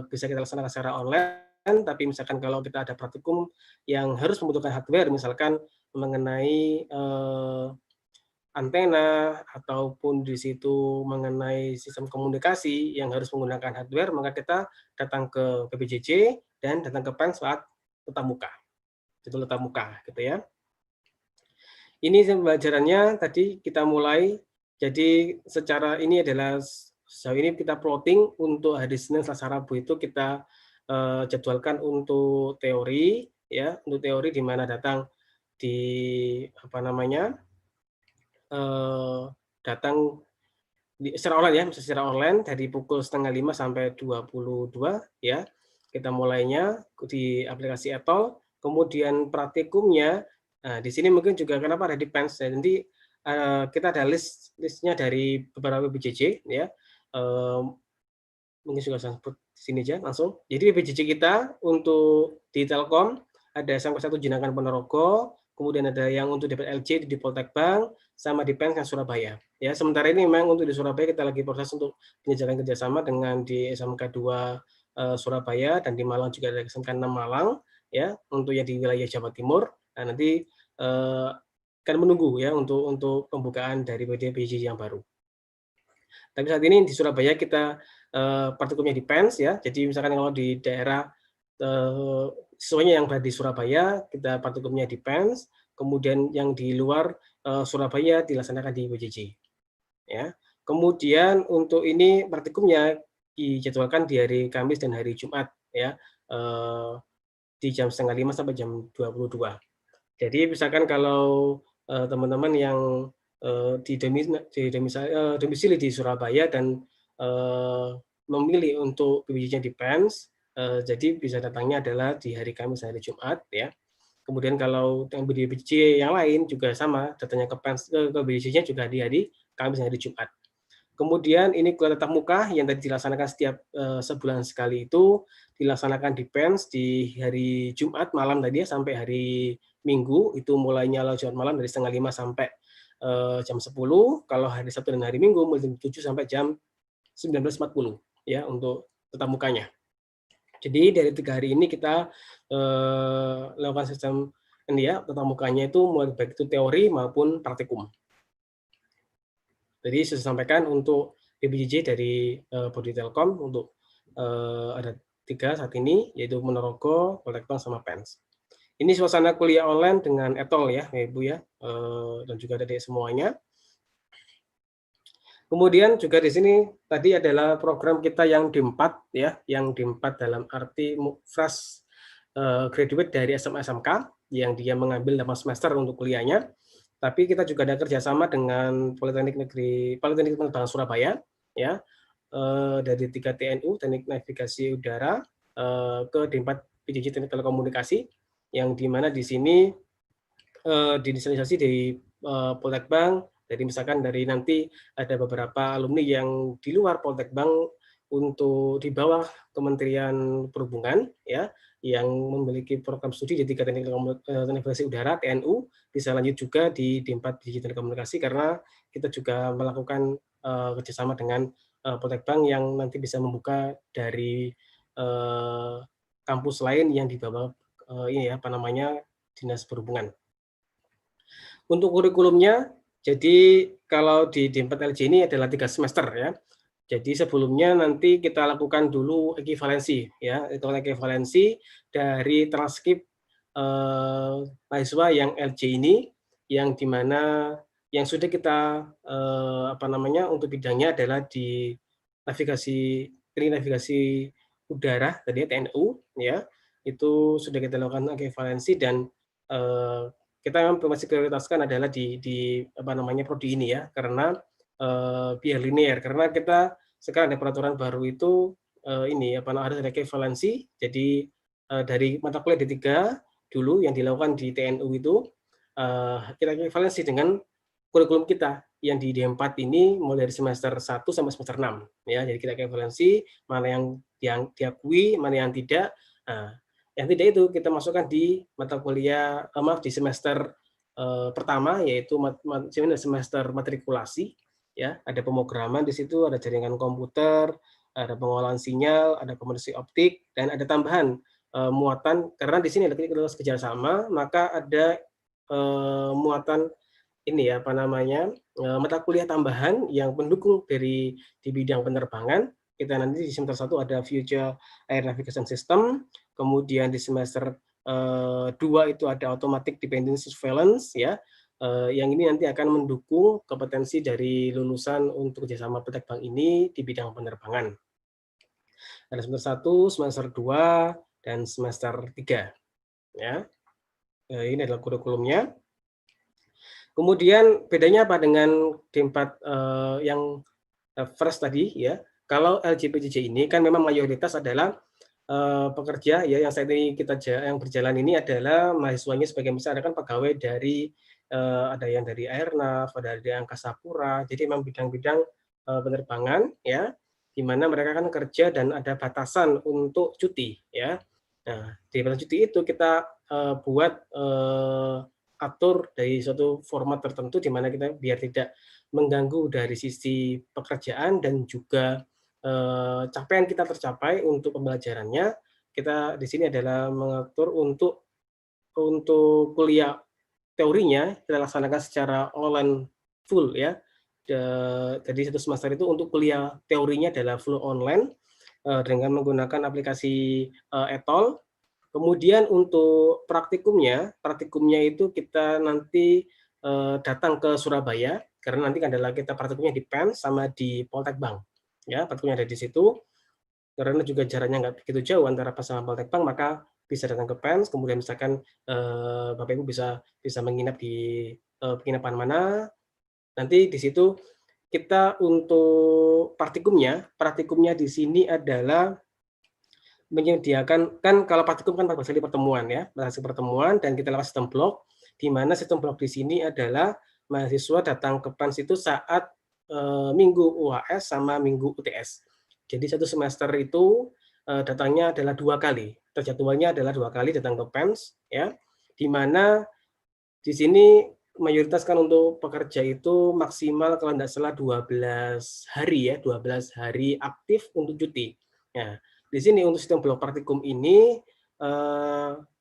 bisa kita laksanakan secara online, tapi misalkan kalau kita ada praktikum yang harus membutuhkan hardware, misalkan mengenai antena ataupun di situ mengenai sistem komunikasi yang harus menggunakan hardware, maka kita datang ke PPJJ dan datang ke PEN saat tatap muka. Itu tatap muka gitu ya. Ini pembelajarannya tadi kita mulai. Jadi secara ini adalah sejauh ini kita plotting untuk hari Senin, Selasa, Rabu itu kita jadwalkan untuk teori ya, untuk teori di mana datang di apa namanya? Datang secara online ya, misalnya secara online dari pukul 4:30 sampai 22 ya. Kita mulainya di aplikasi Etol, kemudian praktikumnya. Nah, di sini mungkin juga kenapa ada di PENS. Nanti kita ada listnya dari beberapa PPJJ ya. Mungkin juga saya sebut di sini aja langsung. Jadi PPJJ kita untuk di Telkom ada SMK 1 Jenangan Ponorogo, kemudian ada yang untuk dapat LJ di Poltek Bank, sama di PENS yang Surabaya. Ya, sementara ini memang untuk di Surabaya kita lagi proses untuk penjajakan kerjasama dengan di SMK 2 Surabaya, dan di Malang juga ada SMK 6 Malang, ya, untuk yang di wilayah Jawa Timur. Nah, nanti akan menunggu ya untuk pembukaan dari PPJJ yang baru. Tapi saat ini di Surabaya kita praktikumnya di PENS ya. Jadi misalkan kalau di daerah sesuanya yang berada di Surabaya, kita praktikumnya di PENS, kemudian yang di luar Surabaya dilaksanakan di PPJJ. Ya. Kemudian untuk ini praktikumnya dijadwalkan di hari Kamis dan hari Jumat ya, di jam 4:30 sampai jam 22. Jadi misalkan kalau teman-teman yang domisili di Surabaya dan memilih untuk PPJJ di PENS, jadi bisa datangnya adalah di hari Kamis dan hari Jumat ya. Kemudian kalau yang PPJJ yang lain juga sama, datanya ke PENS ke PPJJ-nya juga di hari Kamis dan hari Jumat. Kemudian ini kuliah tatap muka yang tadi dilaksanakan setiap sebulan sekali itu dilaksanakan di PENS di hari Jumat malam tadi ya, sampai hari Minggu, itu mulainya Jumat malam dari 4:30 sampai jam 10. Kalau hari Sabtu dan hari Minggu mulai jam 7 sampai jam 19.40 ya untuk tatap mukanya. Jadi dari 3 hari ini kita lakukan sistem ini ya, tatap mukanya itu mulai baik itu teori maupun praktikum. Jadi saya sampaikan untuk PPJJ dari Bodi Telkom untuk ada 3 saat ini, yaitu Ponorogo, Poltek Bank, sama PENS. Ini suasana kuliah online dengan Etol ya, Ibu ya, dan juga adik semuanya. Kemudian juga di sini tadi adalah program kita yang D4 ya, yang D4 dalam arti fresh graduate dari SMA SMK yang dia mengambil 8 semester untuk kuliahnya. Tapi kita juga ada kerjasama dengan Politeknik Penerbangan Surabaya ya, dari 3 TNU, Teknik Navigasi Udara, ke D4 PJJ Teknik Telekomunikasi, yang dimana di sini didesainasi dari Poltek Bank. Jadi misalkan dari nanti ada beberapa alumni yang di luar Poltek Bank untuk di bawah Kementerian Perhubungan ya, yang memiliki program studi di 3 Teknik Navigasi Udara TNU, bisa lanjut juga di D4 Digital Komunikasi, karena kita juga melakukan kerjasama dengan Poltek Bank yang nanti bisa membuka dari kampus lain yang di bawah ini ya, apa namanya, Dinas Perhubungan. Untuk kurikulumnya, jadi kalau di D4 LJ ini adalah 3 semester ya. Jadi sebelumnya nanti kita lakukan dulu ekivalensi ya, itu ekivalensi dari transkrip mahasiswa yang LJ ini, yang dimana yang sudah kita apa namanya, untuk bidangnya adalah di navigasi udara tadi TNU ya, itu sudah kita lakukan ekivalensi, dan kita masih prioritaskan adalah di apa namanya, prodi ini ya, karena biar linear, karena kita sekarang ada peraturan baru itu ini apa namanya, harus ada ekivalensi. Jadi dari mata kuliah D3 dulu yang dilakukan di TNU itu kita ekivalensi dengan kurikulum kita yang di D4 ini mulai dari semester 1 sampai semester 6 ya. Jadi kita ekivalensi mana yang diakui, mana yang tidak. Nah, yang tidak itu kita masukkan di mata kuliah di semester pertama, yaitu semester matrikulasi ya. Ada pemrograman di situ, ada jaringan komputer, ada pengolahan sinyal, ada komunikasi optik, dan ada tambahan muatan, karena di sini ada kelas kerjasama, maka ada muatan ini ya, apa namanya, mata kuliah tambahan yang mendukung di bidang penerbangan. Kita nanti di semester 1 ada Future Air Navigation System, kemudian di semester 2 itu ada Automatic Dependency Surveillance ya. Yang ini nanti akan mendukung kompetensi dari lulusan untuk kerjasama penerbang ini di bidang penerbangan. Ada semester 1, semester 2, dan semester 3. Ya. Ini adalah kurikulumnya. Kemudian bedanya apa dengan D4 yang fresh tadi ya? Kalau LJPJJ ini kan memang mayoritas adalah pekerja ya, yang saat ini yang berjalan ini adalah mahasiswanya sebagian besar ada kan pegawai dari ada yang dari Airnav, ada dari Angkasa Pura. Jadi memang bidang-bidang penerbangan ya, di mana mereka kan kerja dan ada batasan untuk cuti ya. Nah, di batasan cuti itu kita buat atur dari suatu format tertentu di mana kita biar tidak mengganggu dari sisi pekerjaan dan juga capaian kita tercapai untuk pembelajarannya. Kita di sini adalah mengatur untuk kuliah teorinya kita laksanakan secara online full ya. Jadi satu semester itu untuk kuliah teorinya adalah full online dengan menggunakan aplikasi Etol. Kemudian untuk praktikumnya itu kita nanti datang ke Surabaya karena nanti adalah kita praktikumnya di PEN sama di Poltek Bank. Ya, praktikumnya ada di situ. Karena juga jaraknya nggak begitu jauh antara PEN sama Poltek Bank, maka bisa datang ke PEN, kemudian misalkan Bapak Ibu bisa menginap di penginapan mana. Nanti di situ kita untuk praktikumnya di sini adalah menyediakan, kan kalau praktikum kan hasil pertemuan ya, hasil pertemuan dan kita lewat sistem blok, di mana sistem blok di sini adalah mahasiswa datang ke PEN itu saat minggu UAS sama minggu UTS. Jadi satu semester itu datangnya adalah 2 kali. Terjadwalnya adalah 2 kali datang ke PENS ya. Di mana di sini mayoritas kan untuk pekerja itu maksimal kalau tidak salah 12 hari ya, 12 hari aktif untuk cuti. Ya, di sini untuk sistem blok praktikum ini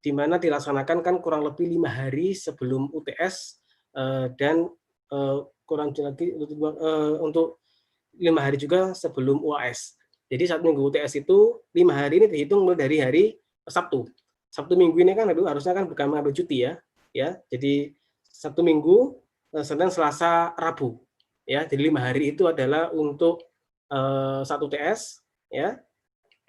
di mana dilaksanakan kan kurang lebih 5 hari sebelum UTS dan kurang lagi untuk 5 hari juga sebelum UAS. Jadi saat minggu UTS itu 5 hari ini dihitung mulai dari hari Sabtu. Sabtu Minggu ini kan harusnya kan bukan mengambil cuti ya. Jadi Sabtu Minggu, Senin, Selasa, Rabu. Ya, jadi 5 hari itu adalah untuk satu UTS ya.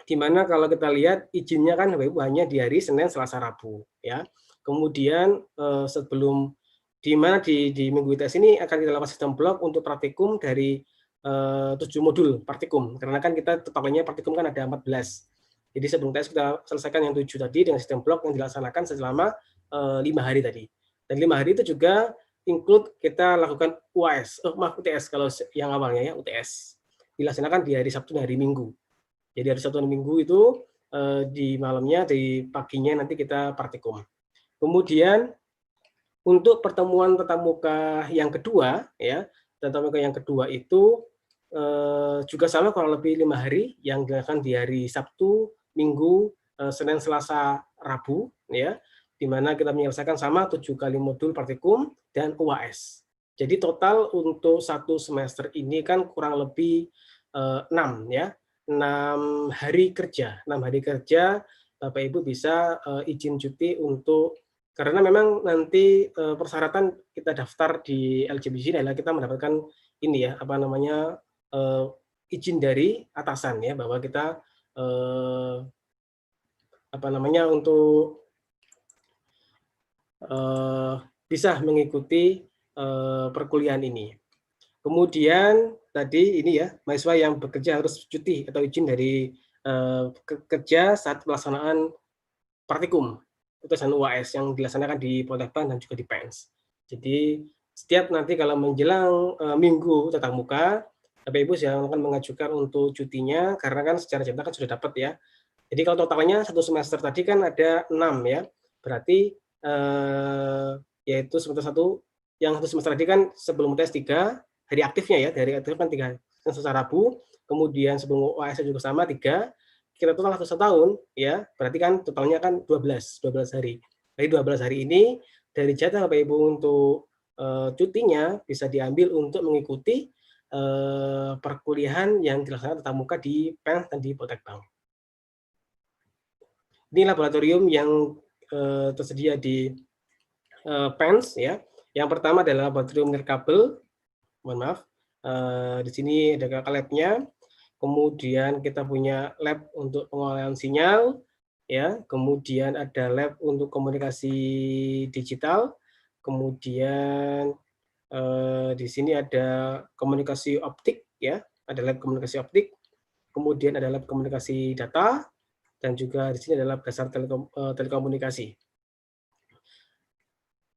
Di mana kalau kita lihat izinnya kan hanya di hari Senin, Selasa, Rabu ya. Kemudian sebelum di mana di minggu UTS ini akan kita lakukan sistem blok untuk praktikum dari 7 modul praktikum, karena kan kita totalnya praktikum kan ada 14. Jadi sebelum tes kita selesaikan yang 7 tadi dengan sistem blok yang dilaksanakan selama 5 hari tadi. Dan 5 hari itu juga include kita lakukan UTS kalau yang awalnya ya UTS. Dilaksanakan di hari Sabtu dan hari Minggu. Jadi hari Sabtu dan Minggu itu di malamnya, di paginya nanti kita praktikum. Kemudian untuk pertemuan tatap muka yang kedua ya, tatap muka yang kedua itu juga sama kurang lebih 5 hari yang dilakukan di hari Sabtu, Minggu, Senin, Selasa, Rabu ya, di mana kita menyelesaikan sama 7 kali modul praktikum dan UAS. Jadi total untuk satu semester ini kan kurang lebih 6 ya, 6 hari kerja. 6 hari kerja Bapak Ibu bisa izin cuti untuk, karena memang nanti persyaratan kita daftar di LJPJJ adalah kita mendapatkan ini ya, apa namanya, izin dari atasan ya, bahwa kita apa namanya untuk bisa mengikuti perkuliahan ini. Kemudian tadi ini ya, mahasiswa yang bekerja harus cuti atau izin dari kerja saat pelaksanaan praktikum putusan UAS yang dilaksanakan di Poltek Bank dan juga di PENS. Jadi setiap nanti kalau menjelang minggu tatap muka, Bapak Ibu akan mengajukan untuk cutinya karena kan secara jabatan kan sudah dapat ya. Jadi kalau totalnya satu semester tadi kan ada 6 ya, berarti yaitu semester 1, yang satu semester tadi kan sebelum tes 3 hari aktifnya ya, dari aktif kan 3 Selasa Rabu, kemudian sebelum UAS juga sama 3, kita total 1 tahun, ya berarti kan totalnya kan 12 hari. Dari 12 hari ini, dari jatah Bapak Ibu untuk cutinya bisa diambil untuk mengikuti perkuliahan yang dilaksanakan tatap muka di PENS dan di Poltek Bank. Ini laboratorium yang tersedia di PENS, ya. Yang pertama adalah laboratorium nirkabel. Mohon maaf. Di sini ada kakak lab-nya. Kemudian kita punya lab untuk pengolahan sinyal, ya. Kemudian ada lab untuk komunikasi digital. Kemudian di sini ada komunikasi optik, ya. Ada lab komunikasi optik. Kemudian ada lab komunikasi data, dan juga di sini adalah dasar telekomunikasi.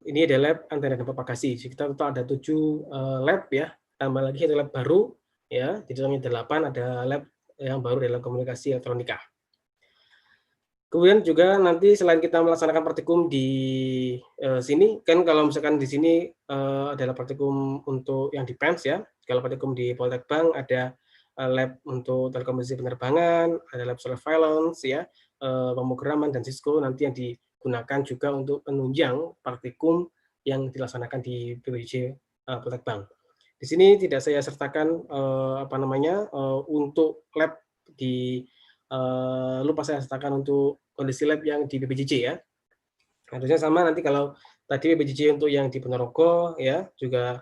Ini ada lab antena dan propagasi. Kita total ada 7 lab, ya. Tambah lagi ada lab baru, ya. Jadi totalnya 8, ada lab yang baru dalam komunikasi elektronika. Kemudian juga nanti selain kita melaksanakan praktikum di sini, kan kalau misalkan di sini adalah praktikum untuk yang di PENS, ya. Kalau praktikum di Poltek Bank ada lab untuk telekomunikasi penerbangan, ada lab surveillance, ya, pemrograman dan Cisco nanti yang digunakan juga untuk penunjang praktikum yang dilaksanakan di BPJJ Poltek Bank. Di sini tidak saya sertakan untuk lab di lupa saya sertakan untuk kondisi lab yang di BPJJ, ya. Harusnya sama nanti kalau tadi BPJJ untuk yang di Ponorogo, ya, juga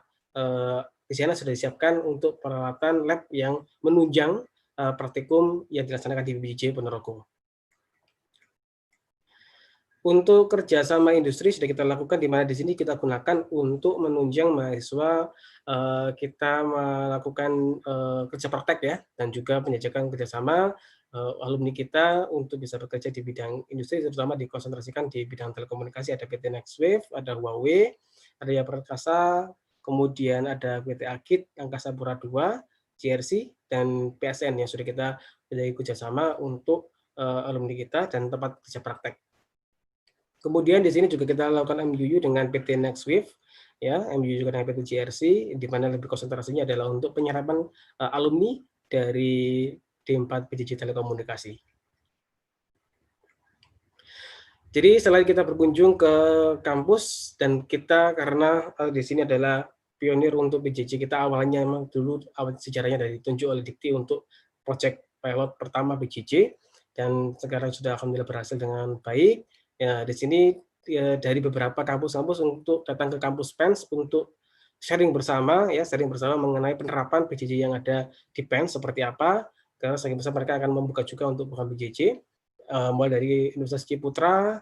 di sana sudah disiapkan untuk peralatan lab yang menunjang praktikum yang dilaksanakan di BPJJ Ponorogo. Untuk kerjasama industri sudah kita lakukan, di mana di sini kita gunakan untuk menunjang mahasiswa kita melakukan kerja praktek, ya, dan juga penjajakan kerjasama alumni kita untuk bisa bekerja di bidang industri, terutama dikonsentrasikan di bidang telekomunikasi. Ada PT Nextwave, ada Huawei, ada Jaya Perkasa, kemudian ada PT Akit, Angkasa Pura II, JRC, dan PSN yang sudah kita menjadi kerjasama untuk alumni kita dan tempat kerja praktek. Kemudian di sini juga kita lakukan MUU dengan PT Nextwave, ya, MUU juga dengan PT JRC, di mana lebih konsentrasinya adalah untuk penyerapan alumni dari D4 PJJ Telekomunikasi. Jadi selain kita berkunjung ke kampus, dan kita karena di sini adalah pionir untuk PJJ, kita awalnya memang dulu awal sejarahnya dari ditunjuk oleh Dikti untuk proyek pilot pertama PJJ, dan sekarang sudah alhamdulillah berhasil dengan baik. Ya, di sini dari beberapa kampus-kampus untuk datang ke kampus PENS untuk sharing bersama, ya, sharing bersama mengenai penerapan PJJ yang ada di PENS seperti apa. Karena sebagian besar mereka akan membuka juga untuk program PJJ, mulai dari Universitas Ciputra,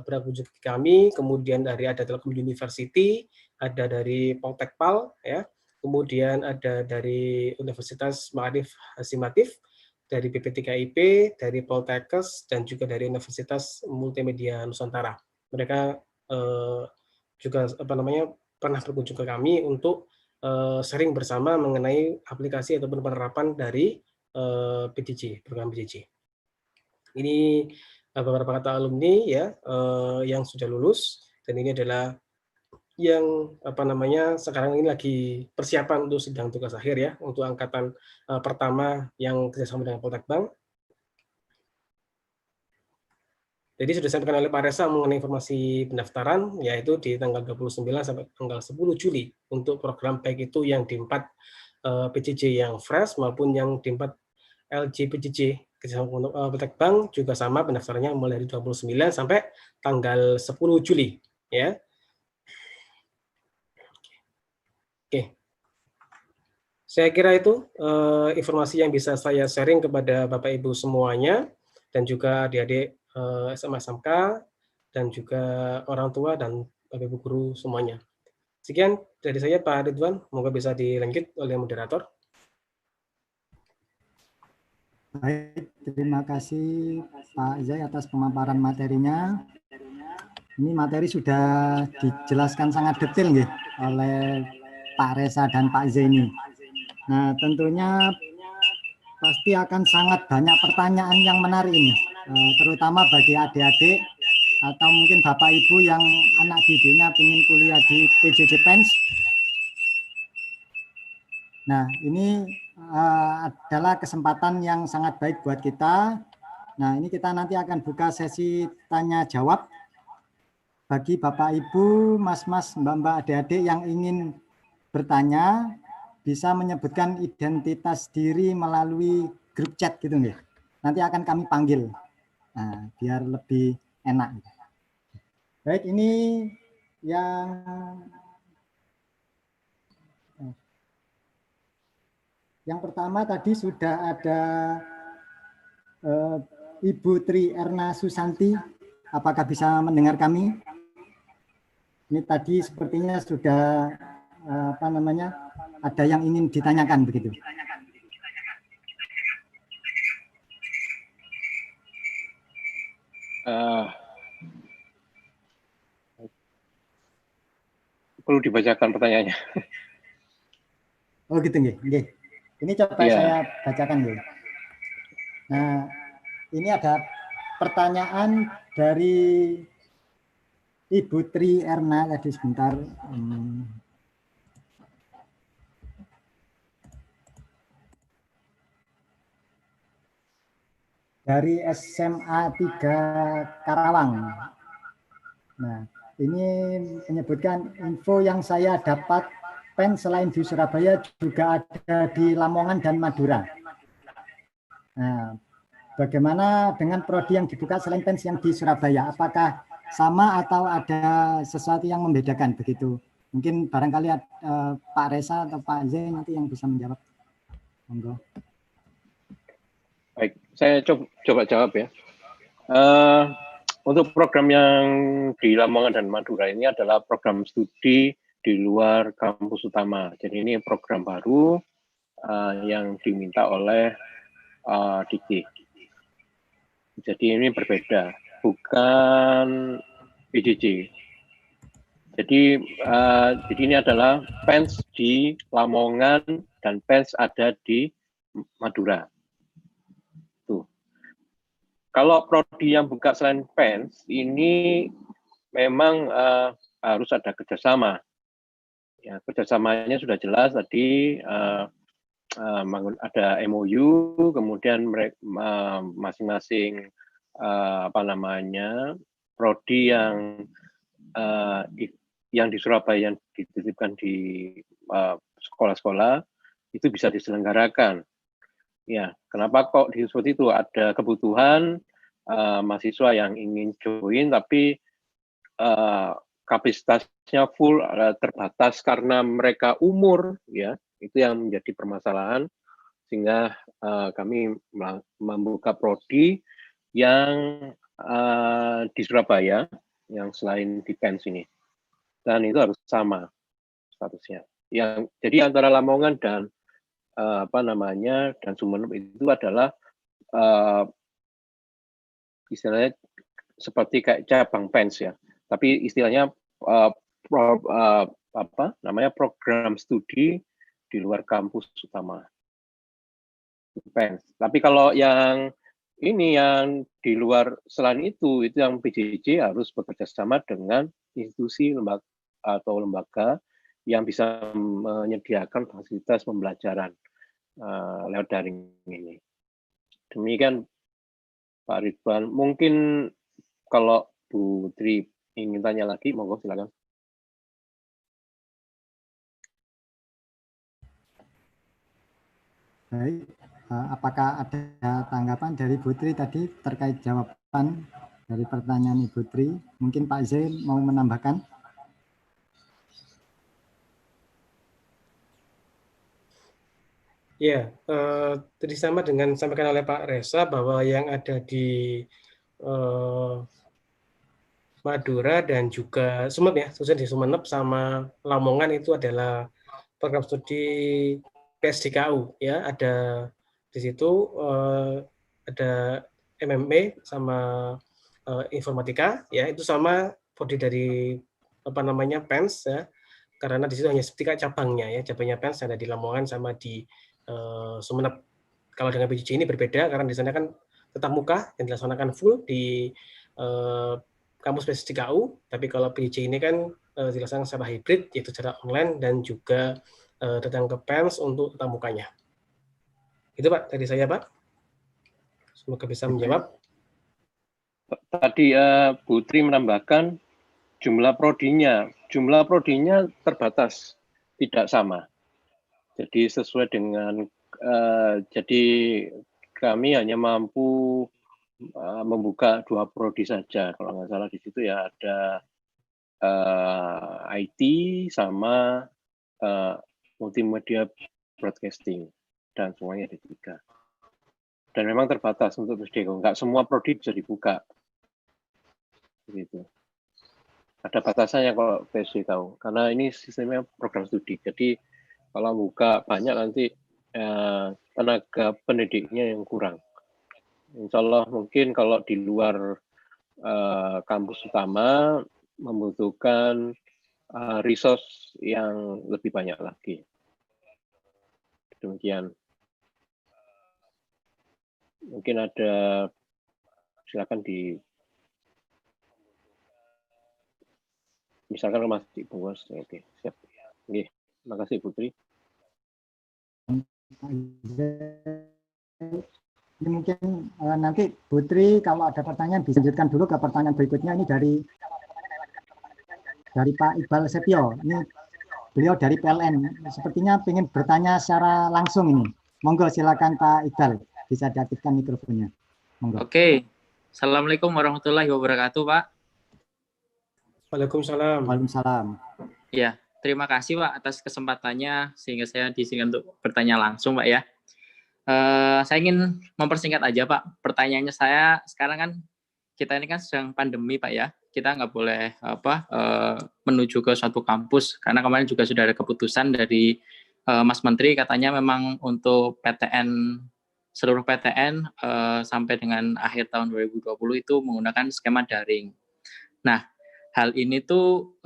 berkunjung ke kami, kemudian ada Telkom University, ada dari Poltekpal, ya, kemudian ada dari Universitas Ma'arif Hasimatif, dari BPTKIP, dari Poltekkes, dan juga dari Universitas Multimedia Nusantara. Mereka juga pernah berkunjung ke kami untuk sharing bersama mengenai aplikasi ataupun penerapan dari PJJ, program PJJ. Ini beberapa kata alumni, ya, yang sudah lulus, dan ini adalah yang sekarang ini lagi persiapan untuk sidang tugas akhir, ya, untuk angkatan pertama yang kerjasama dengan Poltek Bank. Jadi sudah disampaikan oleh Pak Reza mengenai informasi pendaftaran, yaitu di tanggal 29 sampai tanggal 10 Juli untuk program baik itu yang D4 PJJ yang fresh maupun yang D4 LJ PJJ kerjasama Poltek Bank juga sama pendaftarannya mulai dari 29 sampai tanggal 10 Juli, ya. Oke. Saya kira itu informasi yang bisa saya sharing kepada Bapak Ibu semuanya, dan juga adik-adik SMA SMK, dan juga orang tua dan Bapak Ibu guru semuanya. Sekian dari saya, Pak Ridwan, semoga bisa dilanjut oleh moderator. Baik, terima kasih Pak Zai atas pemaparan materinya. Ini materi sudah dijelaskan sangat detail nggih oleh Pak Reza dan Pak Zai ini. Nah, tentunya pasti akan sangat banyak pertanyaan yang menarik ini, terutama bagi adik-adik atau mungkin Bapak Ibu yang anak didiknya ingin kuliah di PJJ PENS. Nah, ini adalah kesempatan yang sangat baik buat kita Nah, ini kita nanti akan buka sesi tanya jawab bagi Bapak Ibu, Mas-mas, Mbak-mbak, adik-adik yang ingin bertanya, bisa menyebutkan identitas diri melalui grup chat gitu nih. Nanti akan kami panggil. Nah, biar lebih enak. Baik, ini yang pertama tadi sudah ada Ibu Tri Erna Susanti. Apakah bisa mendengar kami? Ini tadi sepertinya sudah ada yang ingin ditanyakan begitu. Perlu dibacakan pertanyaannya. Oh gitu nggih. Ini coba saya bacakan dulu. Nah, ini ada pertanyaan dari Ibu Tri Erna tadi sebentar. Dari SMA 3 Karawang. Nah, ini menyebutkan info yang saya dapat PEN selain di Surabaya juga ada di Lamongan dan Madura. Nah, bagaimana dengan prodi yang dibuka selain PEN yang di Surabaya? Apakah sama atau ada sesuatu yang membedakan begitu? Mungkin barangkali Pak Reza atau Pak Z nanti yang bisa menjawab. Monggo. Baik, saya coba jawab ya. Untuk program yang di Lamongan dan Madura ini adalah program studi di luar kampus utama. Jadi ini program baru yang diminta oleh Diki. Jadi ini berbeda, bukan PJJ. Jadi ini adalah PENS di Lamongan dan PENS ada di Madura. Tuh. Kalau prodi yang buka selain PENS ini memang harus ada kerjasama. Ya, kerjasamanya sudah jelas tadi. Ada MOU, kemudian masing-masing prodi yang di Surabaya yang dititipkan di sekolah-sekolah itu bisa diselenggarakan. Ya, kenapa kok seperti itu? Ada kebutuhan mahasiswa yang ingin join, tapi kapasitasnya full terbatas karena mereka umur, ya itu yang menjadi permasalahan, sehingga kami membuka prodi yang di Surabaya yang selain di PENS ini, dan itu harus sama statusnya. Jadi antara Lamongan dan dan Sumeneb itu adalah istilahnya seperti kayak cabang PENS ya, tapi istilahnya program studi di luar kampus utama PENS. Tapi kalau yang ini yang di luar selain itu yang PJJ harus bekerja sama dengan institusi lembaga yang bisa menyediakan fasilitas pembelajaran lewat daring ini. Demikian Pak Ridwan. Mungkin kalau Bu Tri ingin tanya lagi, monggo silakan. Baik, apakah ada tanggapan dari Bu Tri tadi terkait jawaban dari pertanyaan Ibu Tri? Mungkin Pak Zain mau menambahkan? Ya, tadi sama dengan disampaikan oleh Pak Reza bahwa yang ada di Madura dan juga Sumeneb ya, khususnya di Sumeneb sama Lamongan itu adalah program studi PSDKU ya, ada di situ ada MMA sama informatika ya, itu sama prodi dari PENS ya, karena di situ hanya tiga cabangnya ya, cabangnya PENS ada di Lamongan sama di Sumeneb. Kalau dengan PJJ ini berbeda karena di sana kan tetap muka yang dilaksanakan full di kampus PSDKU, tapi kalau PJJ ini kan dilaksanakan secara hibrid, yaitu secara online dan juga datang ke PENS untuk tatap mukanya. Itu Pak, dari saya Pak. Semoga bisa menjawab. tadi Putri menambahkan jumlah prodinya terbatas, tidak sama. Jadi sesuai dengan jadi kami hanya mampu membuka 2 prodi saja. Kalau nggak salah di situ ya ada IT sama multimedia broadcasting dan semuanya ada 3. Dan memang terbatas untuk PSDEKO, nggak semua prodi bisa dibuka. Begitu. Ada batasannya kalau PSD tahu, karena ini sistemnya program studi. Jadi kalau buka banyak nanti tenaga pendidiknya yang kurang. Insya Allah mungkin kalau di luar kampus utama membutuhkan resource yang lebih banyak lagi. Demikian. Mungkin ada, silakan di misalkan Mas Bungkus. Oke, siap. Oke, terima kasih Putri. Ini mungkin nanti Putri kalau ada pertanyaan bisa lanjutkan dulu ke pertanyaan berikutnya. Ini dari Pak Iqbal Setio. Ini beliau dari PLN. Sepertinya ingin bertanya secara langsung ini. Monggo silakan Pak Iqbal, bisa diaktifkan mikrofonnya. Monggo. Oke. Assalamualaikum warahmatullahi wabarakatuh, Pak. Waalaikumsalam. Waalaikumsalam. Ya, terima kasih Pak atas kesempatannya sehingga saya diizinkan untuk bertanya langsung, Pak ya. Saya ingin mempersingkat aja Pak. Pertanyaannya saya sekarang kan kita ini kan sedang pandemi Pak ya. Kita nggak boleh menuju ke suatu kampus karena kemarin juga sudah ada keputusan dari Mas Menteri katanya memang untuk PTN seluruh PTN sampai dengan akhir tahun 2020 itu menggunakan skema daring. Nah, hal ini tuh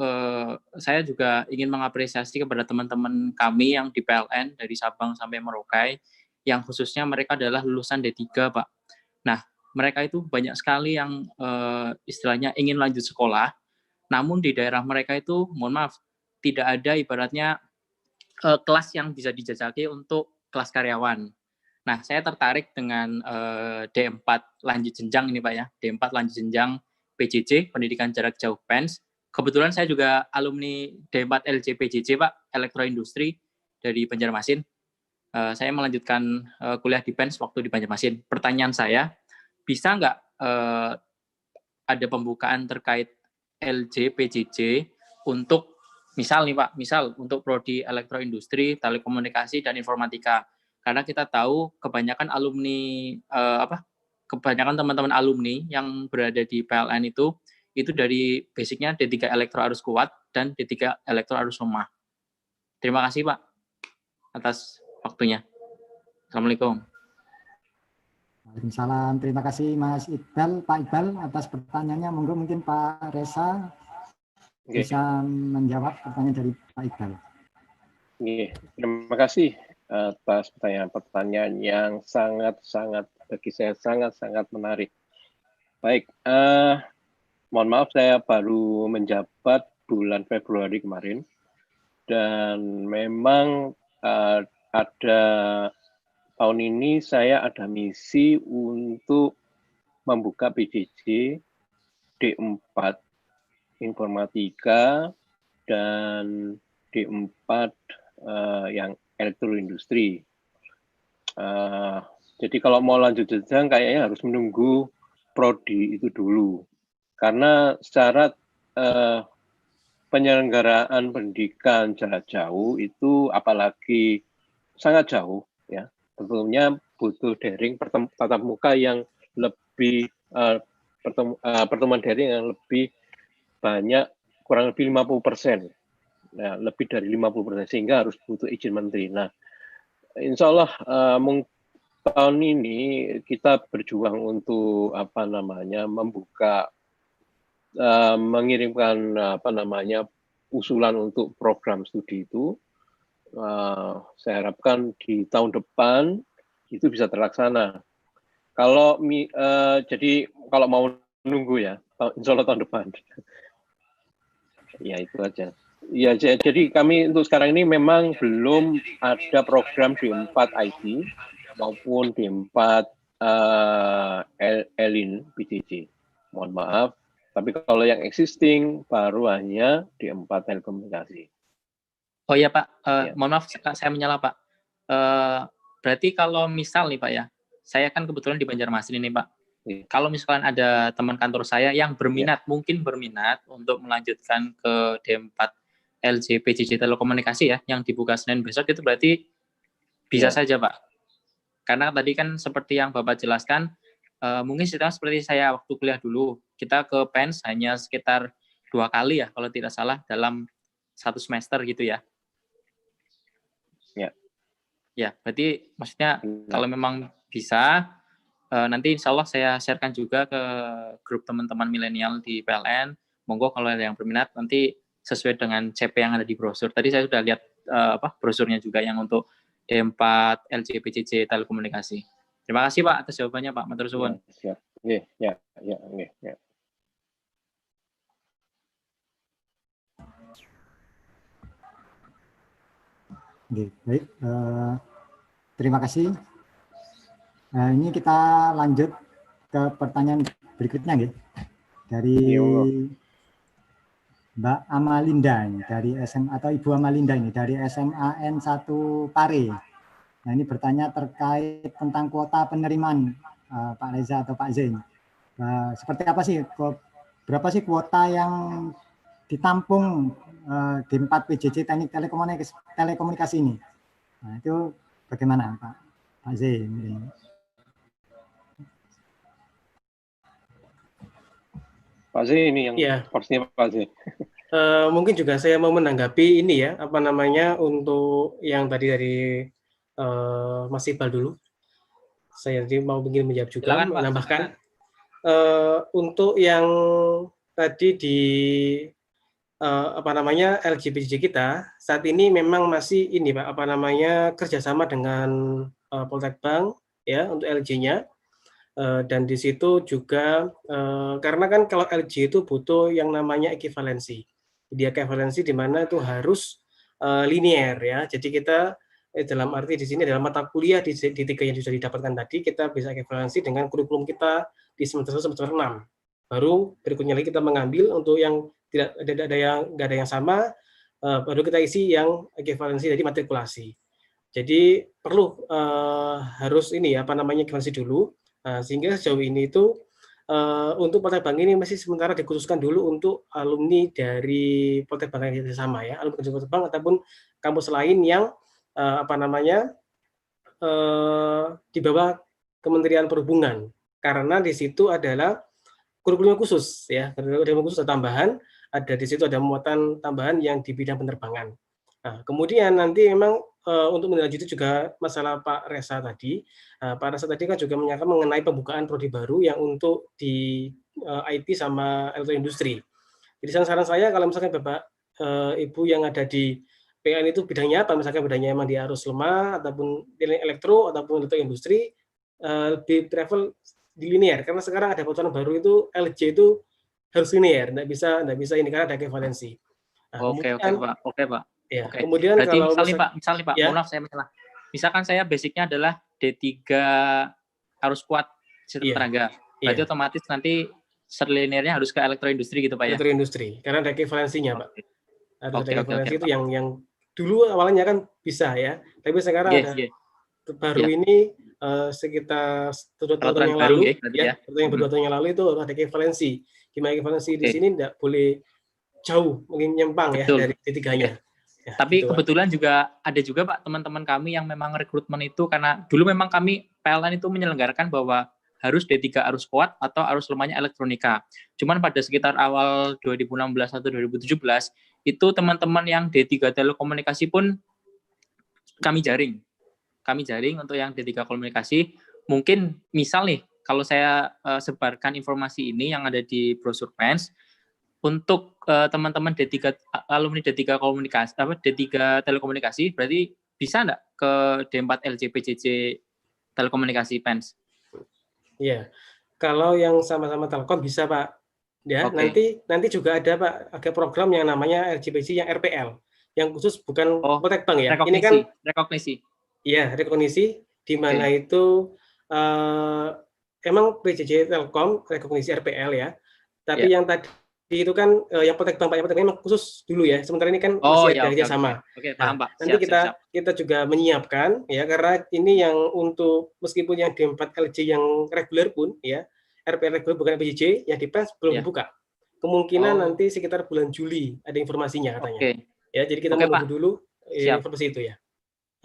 saya juga ingin mengapresiasi kepada teman-teman kami yang di PLN dari Sabang sampai Merauke yang khususnya mereka adalah lulusan D3 Pak. Nah, mereka itu banyak sekali yang istilahnya ingin lanjut sekolah, namun di daerah mereka itu mohon maaf tidak ada ibaratnya kelas yang bisa dijajaki untuk kelas karyawan. Nah, saya tertarik dengan D4 lanjut jenjang ini Pak ya, D4 lanjut jenjang PJJ, Pendidikan Jarak Jauh PENS. Kebetulan saya juga alumni D4 LJ PJJ Pak, Elektroindustri dari Banjarmasin. Saya melanjutkan kuliah di PENS waktu di Banjarmasin. Pertanyaan saya, bisa nggak ada pembukaan terkait LJ PJJ untuk misal nih Pak, misal untuk prodi Elektroindustri, Telekomunikasi, dan Informatika. Karena kita tahu kebanyakan alumni kebanyakan teman-teman alumni yang berada di PLN itu dari basicnya D3 Elektro harus kuat dan D3 Elektro harus lemah. Terima kasih Pak atas waktunya. Assalamualaikum. Waalaikumsalam. Terima kasih Mas Iqbal, Pak Iqbal atas pertanyaannya. Monggo mungkin Pak Reza bisa menjawab pertanyaan dari Pak Iqbal. Terima kasih atas pertanyaan-pertanyaan yang sangat-sangat bagi saya sangat-sangat menarik. Baik, mohon maaf saya baru menjabat bulan Februari kemarin dan memang ada tahun ini saya ada misi untuk membuka PJJ D4 Informatika dan D4 yang elektroindustri. Jadi kalau mau lanjut jenjang kayaknya harus menunggu prodi itu dulu. Karena syarat penyelenggaraan pendidikan jarak jauh itu apalagi sangat jauh ya. Tentunya butuh daring tatap muka yang lebih pertemuan daring yang lebih banyak, kurang lebih 50%. Nah, lebih dari 50%, sehingga harus butuh izin menteri. Nah, insya Allah tahun ini kita berjuang untuk membuka, mengirimkan usulan untuk program studi itu. Saya harapkan di tahun depan itu bisa terlaksana. Kalau jadi kalau mau nunggu ya, insya Allah tahun depan. Ya itu aja. Ya, jadi kami untuk sekarang ini memang belum ada program D4 IT maupun D4 Elin PJJ. mohon maaf. Tapi kalau yang existing baru hanya di 4 telekomunikasi. Oh iya Pak, Ya. mohon maaf saya menyela Pak. Berarti kalau misal nih Pak ya, saya kan kebetulan di Banjarmasin ini Pak. Iya. Kalau misalkan ada teman kantor saya yang berminat, mungkin berminat untuk melanjutkan ke D4 LJ PJJ Telekomunikasi ya, yang dibuka Senin besok, itu berarti bisa saja Pak. Karena tadi kan seperti yang Bapak jelaskan, mungkin seperti saya waktu kuliah dulu, kita ke PENS hanya sekitar 2 kali ya, kalau tidak salah, dalam 1 semester gitu ya. Ya. Ya, berarti maksudnya kalau memang bisa, nanti insya Allah saya sharekan juga ke grup teman-teman milenial di PLN. Monggo kalau ada yang berminat, nanti sesuai dengan CP yang ada di brosur. Tadi saya sudah lihat brosurnya juga yang untuk D4 LJ PJJ Telekomunikasi. Terima kasih Pak atas jawabannya Pak. Matur suwun. Ya. Oke, baik. Terima kasih. Ini kita lanjut ke pertanyaan berikutnya, gitu. Dari Mbak Amalinda ini, dari SMA atau Ibu Amalinda ini dari SMA N1 Pare. Nah, ini bertanya terkait tentang kuota penerimaan Pak Reza atau Pak Zain. Seperti apa sih, berapa sih kuota yang ditampung D4 PJJ Teknik Telekomunikasi ini? Nah, itu bagaimana Pak Zain? Pak Zain ini yang porsinya Pak Zain. Mungkin juga saya mau menanggapi ini ya, apa namanya, untuk yang tadi dari Mas Iqbal dulu. Saya tadi mau ingin menjawab juga, silakan, menambahkan untuk yang tadi di apa namanya LGPJ kita saat ini memang masih ini Pak, apa namanya, kerjasama dengan Poltekbank ya untuk LJ-nya, dan di situ juga karena kan kalau LJ itu butuh yang namanya ekivalensi. Dia ekivalensi di mana itu harus linear ya. Jadi kita dalam arti di sini adalah mata kuliah di 3 yang sudah didapatkan tadi, kita bisa ekivalensi dengan kurikulum kita di semester 6. Baru berikutnya lagi kita mengambil untuk yang tidak ada yang sama, baru kita isi yang ekivalensi dari matrikulasi. Jadi perlu harus ini apa namanya ekivalensi dulu, sehingga sejauh ini itu untuk Poltekbank ini masih sementara dikhususkan dulu untuk alumni dari Poltekbank yang sama ya, alumni Poltekbank ataupun kampus lain yang apa namanya di bawah Kementerian Perhubungan, karena di situ adalah kurikulum khusus ya, kurikulum khusus ada tambahan, ada di situ ada muatan tambahan yang di bidang penerbangan. Nah, kemudian nanti memang untuk menlanjuti juga masalah Pak Reza tadi, Pak Reza tadi kan juga menyampaikan mengenai pembukaan prodi baru yang untuk di IT sama elektroindustri. Jadi saran saya kalau misalkan Bapak Ibu yang ada di PN itu bidangnya apa, misalkan bidangnya memang di arus lemah ataupun di elektro ataupun elektroindustri, lebih travel di linear, karena sekarang ada bocoran baru itu LJ itu harus linear, nggak bisa ini karena ada ekivalensi. Nah, Oke Pak. Ya, Oke. kemudian berarti kalau misalnya Pak, ya. mohon maaf saya mengalah. Misalkan saya basicnya adalah D3 harus kuat sistem tenaga. Berarti otomatis nanti serlinearnya harus ke elektroindustri gitu Pak ya? Elektroindustri, karena ada ekivalensinya Pak. Ada ekivalensi itu Pak. yang dulu awalnya kan bisa ya, tapi sekarang ada baru ini sekitar 2 tahun yang lalu ya, tahun yang lalu itu ada ekivalensi. Gimana ekivalensi di sini tidak boleh jauh, mungkin nyimpang ya dari titiganya. Ya, tapi gitu, kebetulan juga ada juga Pak teman-teman kami yang memang rekrutmen itu, karena dulu memang kami PLN itu menyelenggarakan bahwa harus D3 arus kuat atau arus lemahnya elektronika. Cuman pada sekitar awal 2016 atau 2017 itu teman-teman yang D3 telekomunikasi pun kami jaring. Kami jaring untuk yang D3 komunikasi. Mungkin misal nih kalau saya sebarkan informasi ini yang ada di brosur PENS, untuk teman-teman D3 alumni D3 komunikasi D3 telekomunikasi berarti bisa enggak ke D4 LJ PJJ telekomunikasi PENS? Iya. Kalau yang sama-sama Telkom bisa, Pak. Ya, nanti juga ada Pak, ada program yang namanya LJ PJJ yang RPL, yang khusus bukan Poltekbank ya. Rekognisi, ini kan rekognisi. Iya, rekognisi di mana itu emang PJJ Telkom rekognisi RPL ya. Tapi yang tadi itu kan yang Poltek Bank, Pak, memang khusus dulu ya. Sementara ini kan masih ada kerjasama. Oke, paham Pak. Nanti kita juga menyiapkan ya, karena ini yang untuk meskipun yang D4 LJ yang reguler pun ya, RPL reguler bukan PJJ, yang di PENS belum dibuka. Kemungkinan nanti sekitar bulan Juli ada informasinya katanya. Ya, jadi kita menunggu dulu informasi itu ya.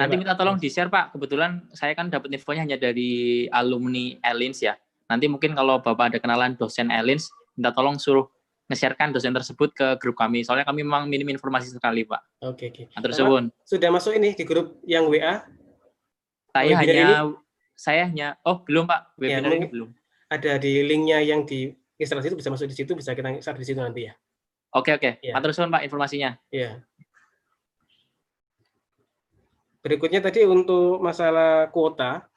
Nanti minta tolong di-share Pak. Kebetulan saya kan dapat infonya hanya dari alumni Elins ya. Nanti mungkin kalau Bapak ada kenalan dosen Elins, minta tolong suruh nge-sharekan dosen tersebut ke grup kami. Soalnya kami memang minim informasi sekali, Pak. Oke. Atur suwun. Sudah masuk ini di grup yang WA? Saya hanya belum Pak. Webinar ini belum. Ada di linknya yang di instalasi itu, bisa masuk di situ, bisa kita share di situ nanti ya. Oke. Atur suwun Pak informasinya. Iya. Berikutnya tadi untuk masalah kuota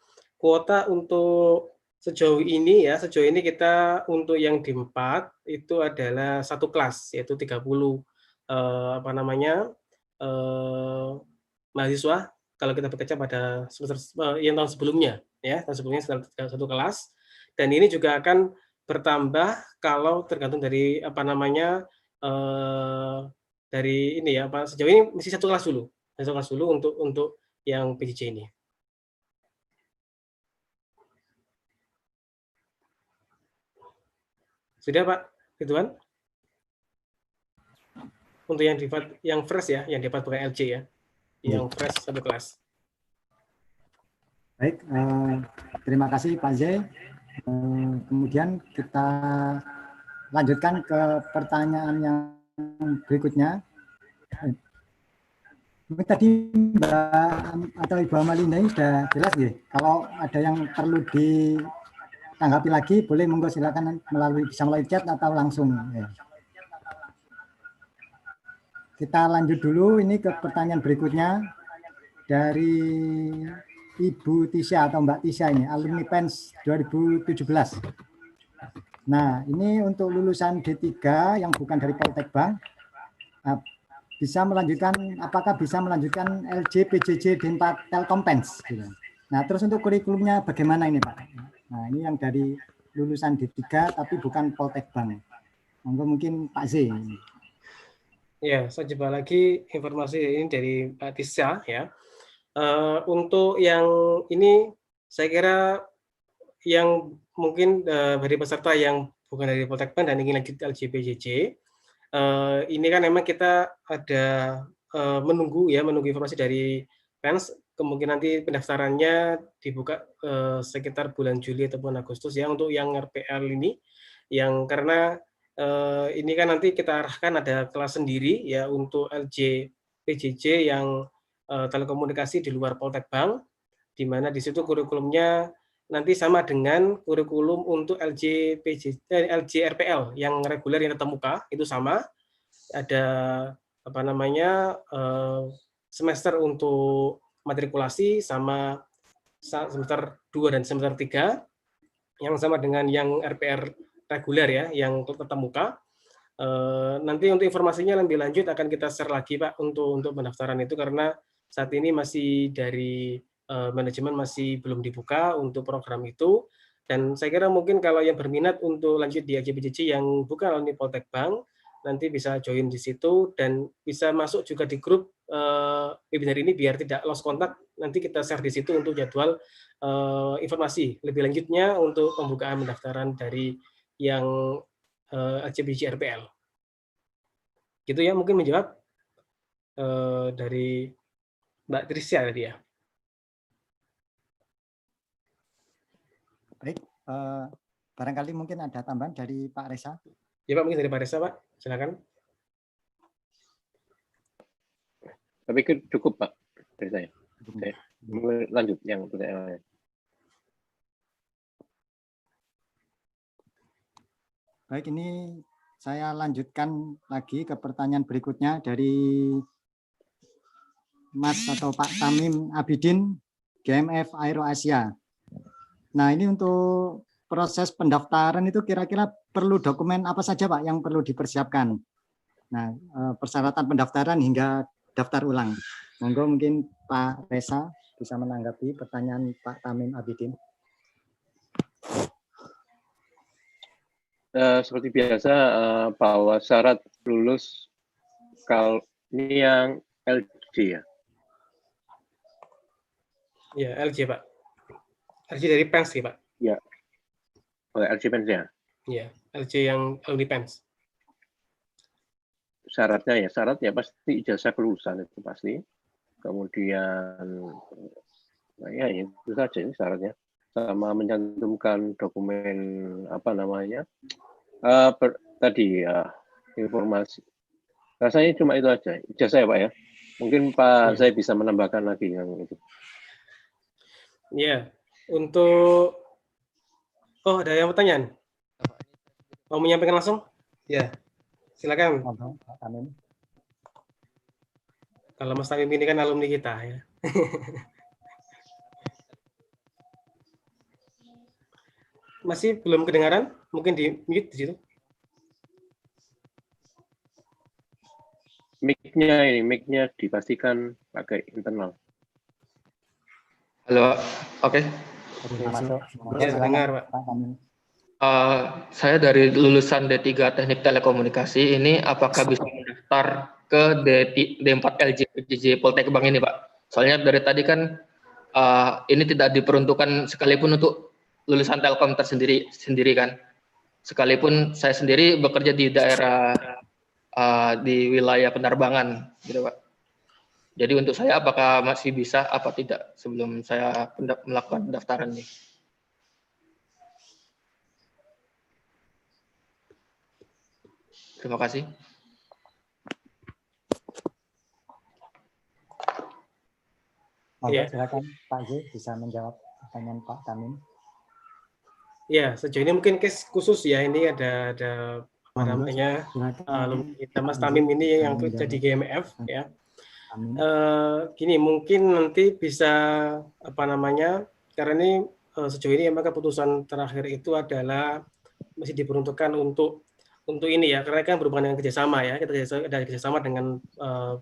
untuk sejauh ini kita untuk yang D4 itu adalah satu kelas, yaitu 30 mahasiswa kalau kita berkaca pada semester yang tahun sebelumnya ya, tahun sebelumnya satu kelas, dan ini juga akan bertambah kalau tergantung dari dari ini ya, sejauh ini masih satu kelas dulu untuk yang PJJ ini. Sudah Pak Ridwan? Untuk yang fresh ya, yang dapat bukan LJ ya, yang fresh satu kelas. Baik, terima kasih Pak Z. Kemudian kita lanjutkan ke pertanyaan yang berikutnya. Tadi Mbak atau Ibu Amalinda ini sudah jelas ya. Kalau ada yang perlu ditanggapi lagi, boleh monggo silakan bisa melalui chat atau langsung. Ya. Kita lanjut dulu ini ke pertanyaan berikutnya dari Ibu Tisha atau Mbak Tisha ini, alumni PENS 2017. Nah, ini untuk lulusan D3 yang bukan dari Poltek Bank, apakah bisa melanjutkan LJ, PJJ, D4, Telkom PENS? Nah, terus untuk kurikulumnya bagaimana ini Pak? Nah, ini yang dari lulusan D3 tapi bukan Poltek Bank. Mungkin Pak Z. Ya, saya coba lagi informasi ini dari Pak Tisha ya. Untuk yang ini saya kira yang mungkin dari peserta yang bukan dari Poltek Bank dan ingin lanjut LJ, PJJ, ini kan memang kita ada menunggu informasi dari PENS. Kemungkinan nanti pendaftarannya dibuka sekitar bulan Juli ataupun Agustus ya untuk yang RPL ini, yang karena ini kan nanti kita arahkan ada kelas sendiri ya untuk LJ PJJ yang telekomunikasi di luar Poltek Bank, di mana di situ kurikulumnya nanti sama dengan kurikulum untuk LJ RPL yang reguler yang tatap muka, itu sama. Ada semester untuk matrikulasi sama semester 2 dan semester 3 yang sama dengan yang RPR reguler ya, yang tatap muka. Nanti untuk informasinya lebih lanjut akan kita share lagi Pak untuk pendaftaran itu, karena saat ini masih dari manajemen masih belum dibuka untuk program itu. Dan saya kira mungkin kalau yang berminat untuk lanjut di LJ-PJJ yang bukan alumni Poltek Bank, nanti bisa join di situ dan bisa masuk juga di grup webinar ini biar tidak lost kontak. Nanti kita share di situ untuk jadwal informasi lebih lanjutnya untuk pembukaan pendaftaran dari yang LJ-PJJ RPL. Gitu ya, mungkin menjawab dari Mbak Trisya tadi ya. Baik, barangkali mungkin ada tambahan dari Pak Reza. Ya Pak, mungkin dari Pak Reza Pak, silakan. Tapi cukup Pak dari saya. Lanjut yang pertanyaan lain. Baik, ini saya lanjutkan lagi ke pertanyaan berikutnya dari Mas atau Pak Tamim Abidin, GMF Aero Asia. Nah, ini untuk proses pendaftaran itu kira-kira perlu dokumen apa saja Pak yang perlu dipersiapkan? Nah, persyaratan pendaftaran hingga daftar ulang. Monggo mungkin Pak Reza bisa menanggapi pertanyaan Pak Tamim Abidin. seperti biasa bahwa syarat lulus kalau ini yang LG ya. Ya, LG Pak. LG dari PENS sih Pak. Ya. LG PENS ya. Iya, LG yang alumni PENS. Syaratnya pasti ijazah kelulusan itu pasti. Kemudian ya itu saja ini syaratnya. Sama mencantumkan dokumen tadi ya informasi. Rasanya cuma itu aja. Ijazah ya Pak ya. Mungkin Pak saya bisa menambahkan lagi yang itu. Ya, untuk ada yang pertanyaan? Mau menyampaikan langsung? Ya, silakan. Kalau Mas Tamim ini kan alumni kita ya. Masih belum kedengaran? Mungkin di mute di situ. Mic-nya dipastikan pakai internal. Halo, oke. Ya, dengar Pak. Saya dari lulusan D3 Teknik Telekomunikasi, ini apakah bisa mendaftar ke D4 LJ PJJ Poltek Bank ini Pak? Soalnya dari tadi kan ini tidak diperuntukkan sekalipun untuk lulusan Telkom sendiri kan. Sekalipun saya sendiri bekerja di daerah di wilayah penerbangan gitu Pak. Jadi untuk saya apakah masih bisa apa tidak sebelum saya melakukan pendaftaran ini? Terima kasih. Silakan Pak Z bisa menjawab pertanyaan Pak Tamim. Ya, sejauh ini mungkin case khusus ya, ini ada apa namanya kita Mas Tamim ini yang kerja di GMF ya. Gini, mungkin nanti bisa apa namanya, karena ini sejauh ini maka keputusan terakhir itu adalah masih diperuntukkan untuk ini ya, karena kan berhubungan dengan kerjasama ya, kita ada kerjasama dengan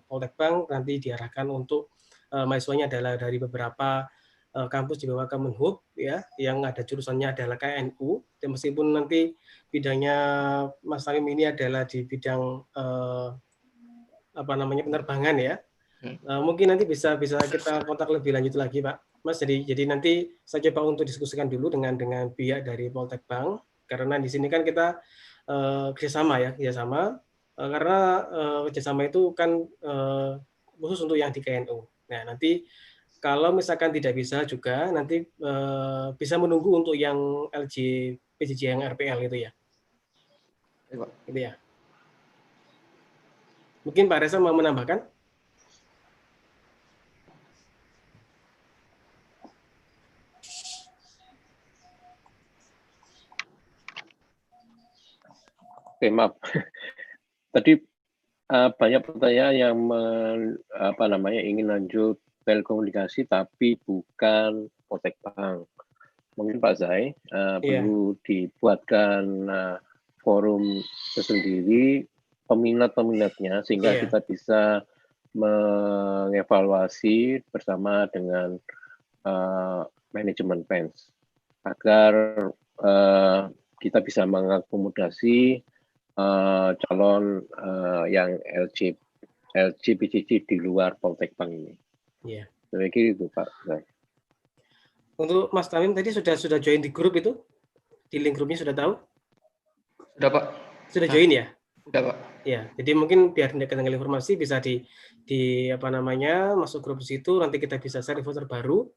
Poltek Bank, nanti diarahkan untuk mahasiswanya adalah dari beberapa kampus di bawah Kemenhub ya, yang ada jurusannya adalah KNU, dan meskipun nanti bidangnya Mas Tamim ini adalah di bidang penerbangan ya, mungkin nanti bisa kita kontak lebih lanjut lagi Pak Mas. Jadi nanti saya coba untuk diskusikan dulu dengan pihak dari Poltek Bank, karena di sini kan kita kerjasama karena kerjasama itu kan khusus untuk yang di KNU. Nah nanti kalau misalkan tidak bisa juga nanti bisa menunggu untuk yang LG PJJ yang RPL itu ya. Gitu ya. Mungkin Pak Reza mau menambahkan? Oke, maaf. Tadi banyak pertanyaan yang ingin lanjut telekomunikasi tapi bukan Poltek Bank. Mungkin Pak Zai perlu dibuatkan forum tersendiri peminat-peminatnya sehingga kita bisa mengevaluasi bersama dengan manajemen PENS agar kita bisa mengakomodasi calon yang LG PJJ di luar Poltek Bank ini. Iya. Saya kira itu Pak. Untuk Mas Tamim tadi sudah join di grup itu? Di link grupnya sudah tahu? Sudah Pak. Sudah join ya? Sudah Pak. Ya, jadi mungkin biar ketinggalan informasi bisa di masuk grup di situ, nanti kita bisa share info terbaru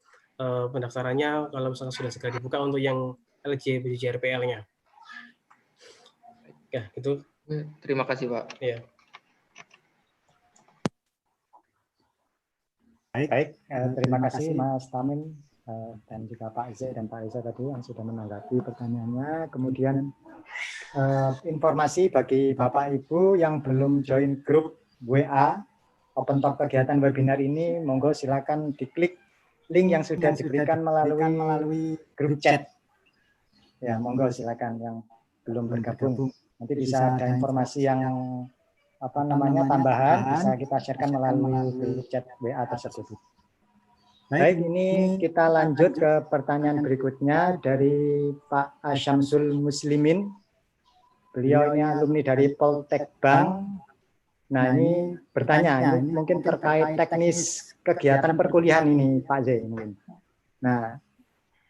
pendaftarannya kalau misalnya sudah segera dibuka untuk yang LG PJJ RPL-nya. Ya, gitu. Terima kasih Pak. Ya. Baik, terima kasih Mas Tamim dan juga Pak Z dan Pak Reza tadi yang sudah menanggapi pertanyaannya. Kemudian informasi bagi Bapak Ibu yang belum join grup WA Open Talk kegiatan webinar ini, monggo silakan diklik link yang sudah diberikan melalui grup chat. Ya, monggo silakan yang belum bergabung. Nanti bisa ada informasi yang tambahan bisa kita sharekan melalui grup chat WA tersebut. Baik, ini kita lanjut ke pertanyaan berikutnya dari Pak Asyamsul Muslimin. Beliau ini alumni dari Poltek Bank. Nah, ini bertanya, ini mungkin terkait teknis kegiatan perkuliahan ini, Pak Z. Nah,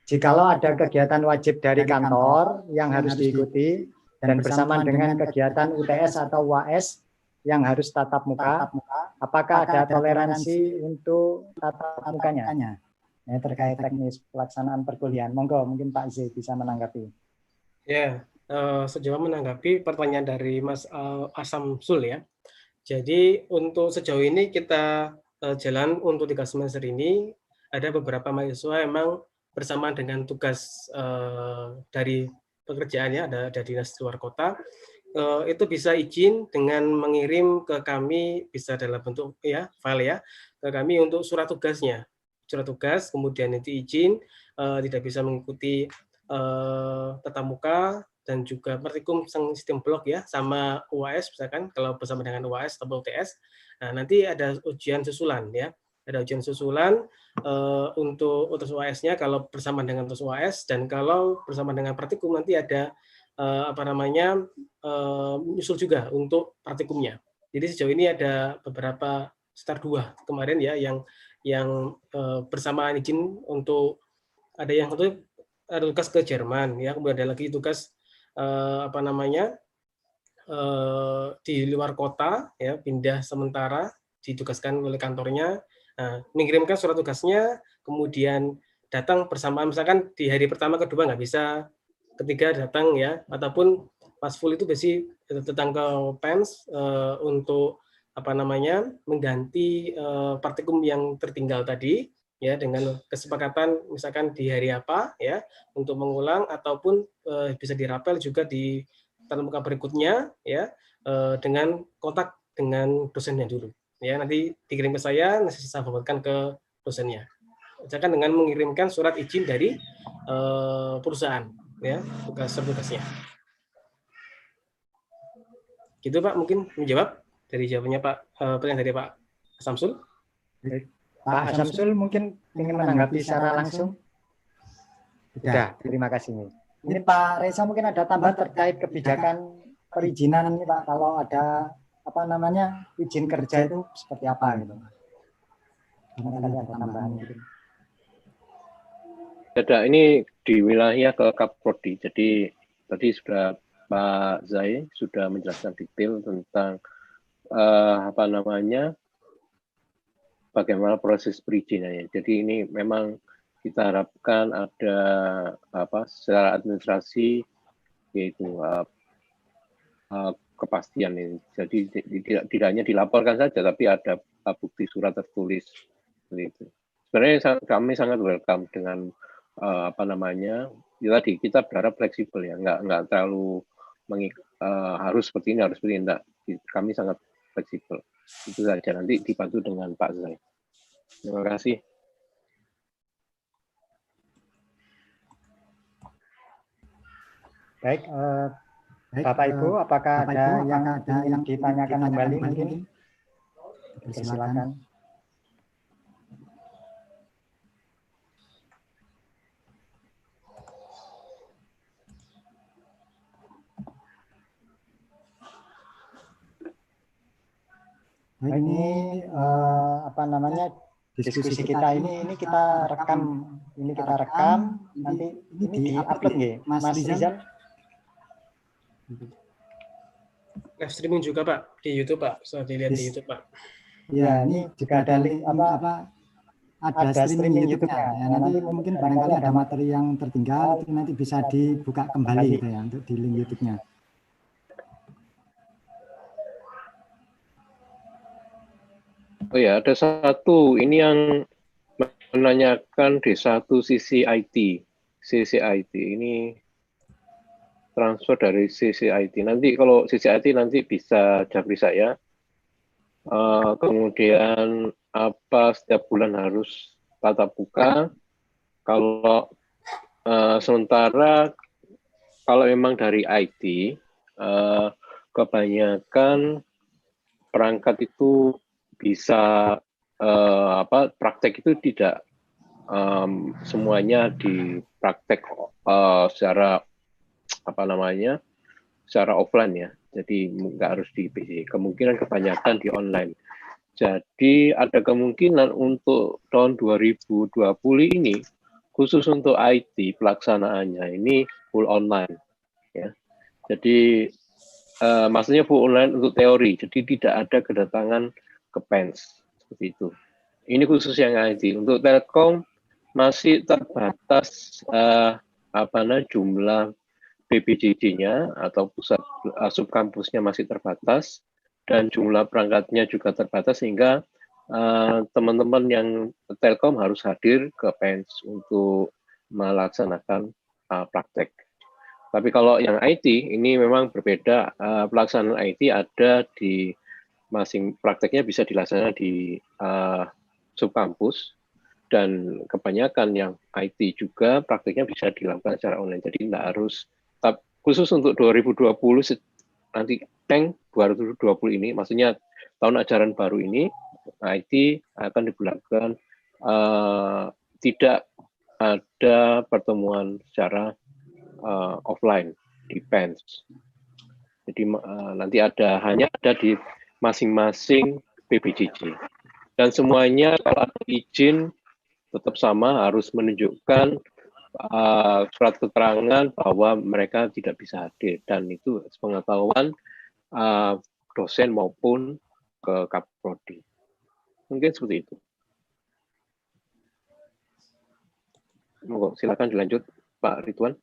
jikalau ada kegiatan wajib dari kantor yang harus diikuti dan bersamaan dengan kegiatan UTS atau UAS yang harus tatap muka, apakah ada toleransi untuk tatap mukanya? Ya, terkait teknis pelaksanaan perkuliahan. Monggo, mungkin Pak Z bisa menanggapi. Ya, sejauh menanggapi pertanyaan dari Mas Asamsul ya. Jadi untuk sejauh ini kita jalan untuk 3 semester ini ada beberapa mahasiswa memang bersamaan dengan tugas dari pekerjaan ya, ada dinas luar kota, itu bisa izin dengan mengirim ke kami, bisa dalam bentuk ya file ya, ke kami untuk surat tugasnya, surat tugas, kemudian nanti izin tidak bisa mengikuti tatap muka dan juga praktikum sistem blok ya, sama UAS misalkan kalau bersama dengan UAS atau UTS. Nah, nanti ada ujian susulan ya, ada ujian susulan untuk UTS UAS-nya kalau bersama dengan UTS UAS, dan kalau bersama dengan praktikum nanti ada menyusul juga untuk praktikumnya. Jadi sejauh ini ada beberapa sekitar 2 kemarin ya yang bersamaan izin untuk ada yang ada tugas ke Jerman ya, kemudian ada lagi tugas di luar kota ya, pindah sementara ditugaskan oleh kantornya, mengirimkan surat tugasnya, kemudian datang bersamaan, misalkan di hari pertama kedua nggak bisa, ketiga datang ya, ataupun pas full itu biasanya datang ke PEMS untuk mengganti praktikum yang tertinggal tadi ya, dengan kesepakatan misalkan di hari apa ya untuk mengulang, ataupun bisa dirapel juga di tatap muka berikutnya ya, dengan kontak dengan dosennya dulu ya, nanti dikirim ke saya, nanti saya forwardkan ke dosennya, misalkan dengan mengirimkan surat izin dari perusahaan ya, tugasnya gitu Pak. Mungkin menjawab dari jawabannya Pak, pertanyaan dari Pak Samsul. Pak Samsul mungkin ingin menanggapi secara langsung. Sudah, terima kasih. Ini Pak Reza mungkin ada tambahan terkait kebijakan perizinan ini Pak, kalau ada izin kerja itu seperti apa gitu. Mungkin ada tambahan mungkin. Ada, ini di wilayah ke Kaprodi. Jadi tadi sudah Pak Zai sudah menjelaskan detail tentang bagaimana proses perizinannya. Jadi ini memang kita harapkan ada secara administrasi yaitu kepastian ini. Jadi tidak hanya dilaporkan saja, tapi ada bukti surat tertulis. Gitu. Sebenarnya kami sangat welcome dengan tadi kita berharap fleksibel ya, nggak terlalu harus seperti ini, enggak. Kami sangat fleksibel. Itu saja, nanti dibantu dengan Pak Zai. Terima kasih. Baik, Bapak Ibu, apakah ada yang ditanyakan kembali mungkin? Silakan. Ini diskusi kita ini kita rekam, nanti ini diupload nggih, Mas Rizal? Live streaming juga Pak di YouTube Pak, bisa dilihat di YouTube Pak. Ya, ini juga ada link ada streaming YouTube-nya. Ya, nanti mungkin barangkali ada materi yang tertinggal itu nanti bisa dibuka kembali gitu ya untuk di link YouTube-nya. Oh ya, ada satu ini yang menanyakan di satu sisi IT, CCIT ini transfer dari CCIT. Nanti kalau CCIT nanti bisa japri saya. Kemudian setiap bulan harus tatap muka. Kalau sementara kalau memang dari IT, kebanyakan perangkat itu bisa praktek itu tidak semuanya dipraktek secara secara offline ya. Jadi nggak harus di PC. Kemungkinan kebanyakan di online. Jadi ada kemungkinan untuk tahun 2020 ini khusus untuk IT pelaksanaannya ini full online ya. Jadi maksudnya full online untuk teori. Jadi tidak ada kedatangan ke PENS seperti itu. Ini khusus yang IT. Untuk Telkom masih terbatas jumlah PBJJ-nya atau pusat subkampusnya masih terbatas dan jumlah perangkatnya juga terbatas sehingga teman-teman yang Telkom harus hadir ke PENS untuk melaksanakan praktek. Tapi kalau yang IT ini memang berbeda, pelaksanaan IT ada di prakteknya bisa dilaksanakan di subkampus dan kebanyakan yang IT juga prakteknya bisa dilakukan secara online. Jadi tidak harus khusus untuk 2020 nanti 2020 ini, maksudnya tahun ajaran baru ini IT akan diberlakukan tidak ada pertemuan secara offline di PENS. Jadi nanti hanya ada di masing-masing PBJJ. Dan semuanya kalau izin tetap sama harus menunjukkan surat keterangan bahwa mereka tidak bisa hadir dan itu pengetahuan dosen maupun ke Kaprodi. Mungkin seperti itu. Monggo, silakan dilanjut Pak Ridwan.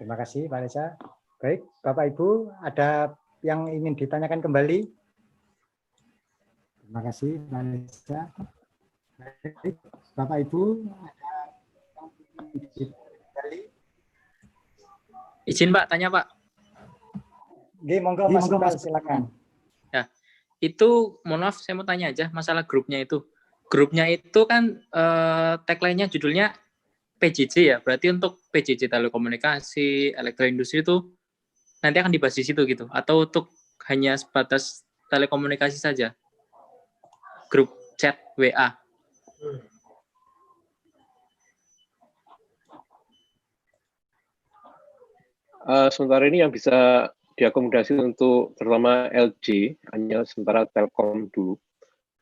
Terima kasih Pak Reza. Baik, Bapak Ibu, ada yang ingin ditanyakan kembali? Terima kasih Pak Reza. Baik, Bapak Ibu, ada yang ingin kembali? Izin Pak, tanya Pak. Oke, monggo Mas Iqbal, silakan. Ya, itu mohon maaf saya mau tanya aja masalah grupnya itu. Grupnya itu kan tagline-nya judulnya PJJ ya, berarti untuk PJJ telekomunikasi, elektroindustri itu nanti akan dibahas di situ gitu, atau untuk hanya sebatas telekomunikasi saja? Grup chat WA. Sementara ini yang bisa diakomodasi untuk terutama LG hanya sementara Telkom dulu.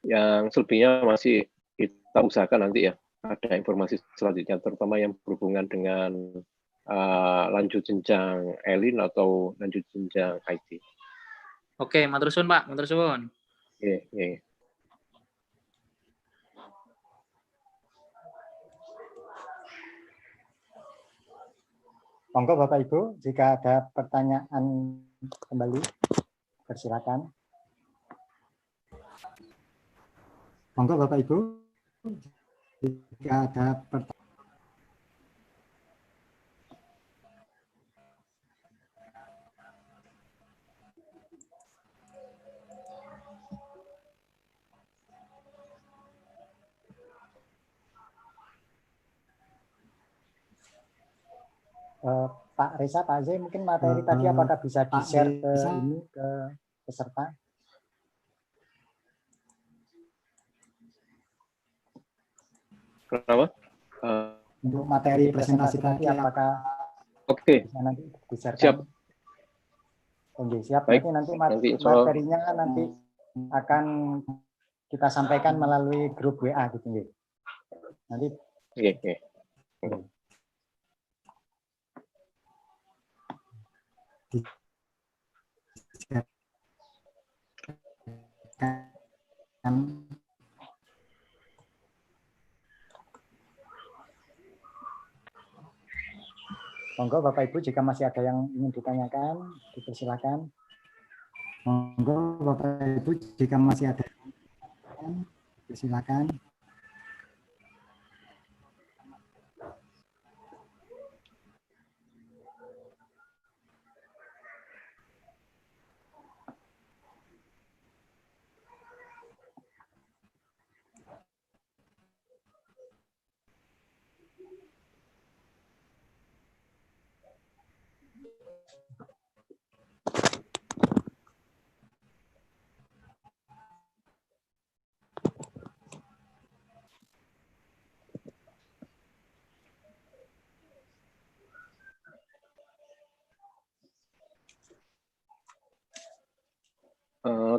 Yang selebihnya masih kita usahakan nanti ya ada informasi selanjutnya, terutama yang berhubungan dengan lanjut jenjang ELIN atau lanjut jenjang IT. Oke, matur suwun Pak, matur suwun. Oke. Monggo Bapak Ibu, jika ada pertanyaan kembali, persilakan. Monggo Bapak Ibu, jika ada pertanyaan. Pak Reza, Pak Zai, mungkin materi tadi apakah bisa di-share ke peserta? Kenapa? Untuk materi presentasi tadi apakah bisa nanti di-share? Siap. Oke, siap. Baik. Nanti materinya nanti akan kita sampaikan melalui grup WA gitu. Nanti. Oke. Monggo Bapak Ibu, jika masih ada yang ingin ditanyakan, dipersilakan. Monggo Bapak Ibu, jika masih ada yang ingin ditanyakan, dipersilakan.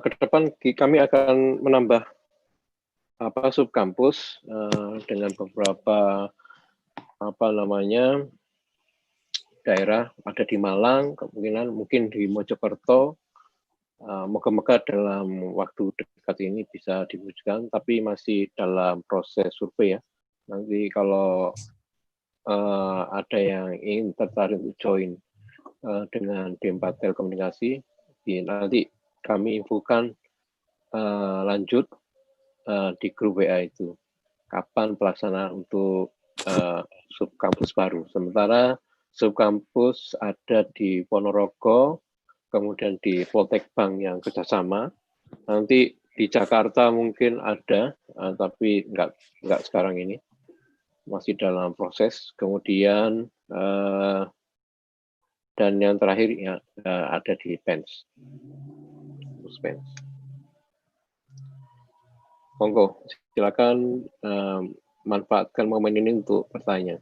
ke depan kami akan menambah subkampus dengan beberapa daerah, ada di Malang, kemungkinan mungkin di Mojokerto. Moga-moga dalam waktu dekat ini bisa diwujudkan, tapi masih dalam proses survei ya. Nanti kalau ada yang ingin tertarik untuk join dengan D4 Telekomunikasi, nanti kami infokan lanjut di grup WA itu kapan pelaksanaan untuk subkampus baru. Sementara subkampus ada di Ponorogo, kemudian di Poltek Bank yang kerjasama. Nanti di Jakarta mungkin ada, tapi nggak sekarang ini, masih dalam proses. Kemudian dan yang terakhir ya ada di PENS. Monggo, silakan manfaatkan momen ini untuk bertanya.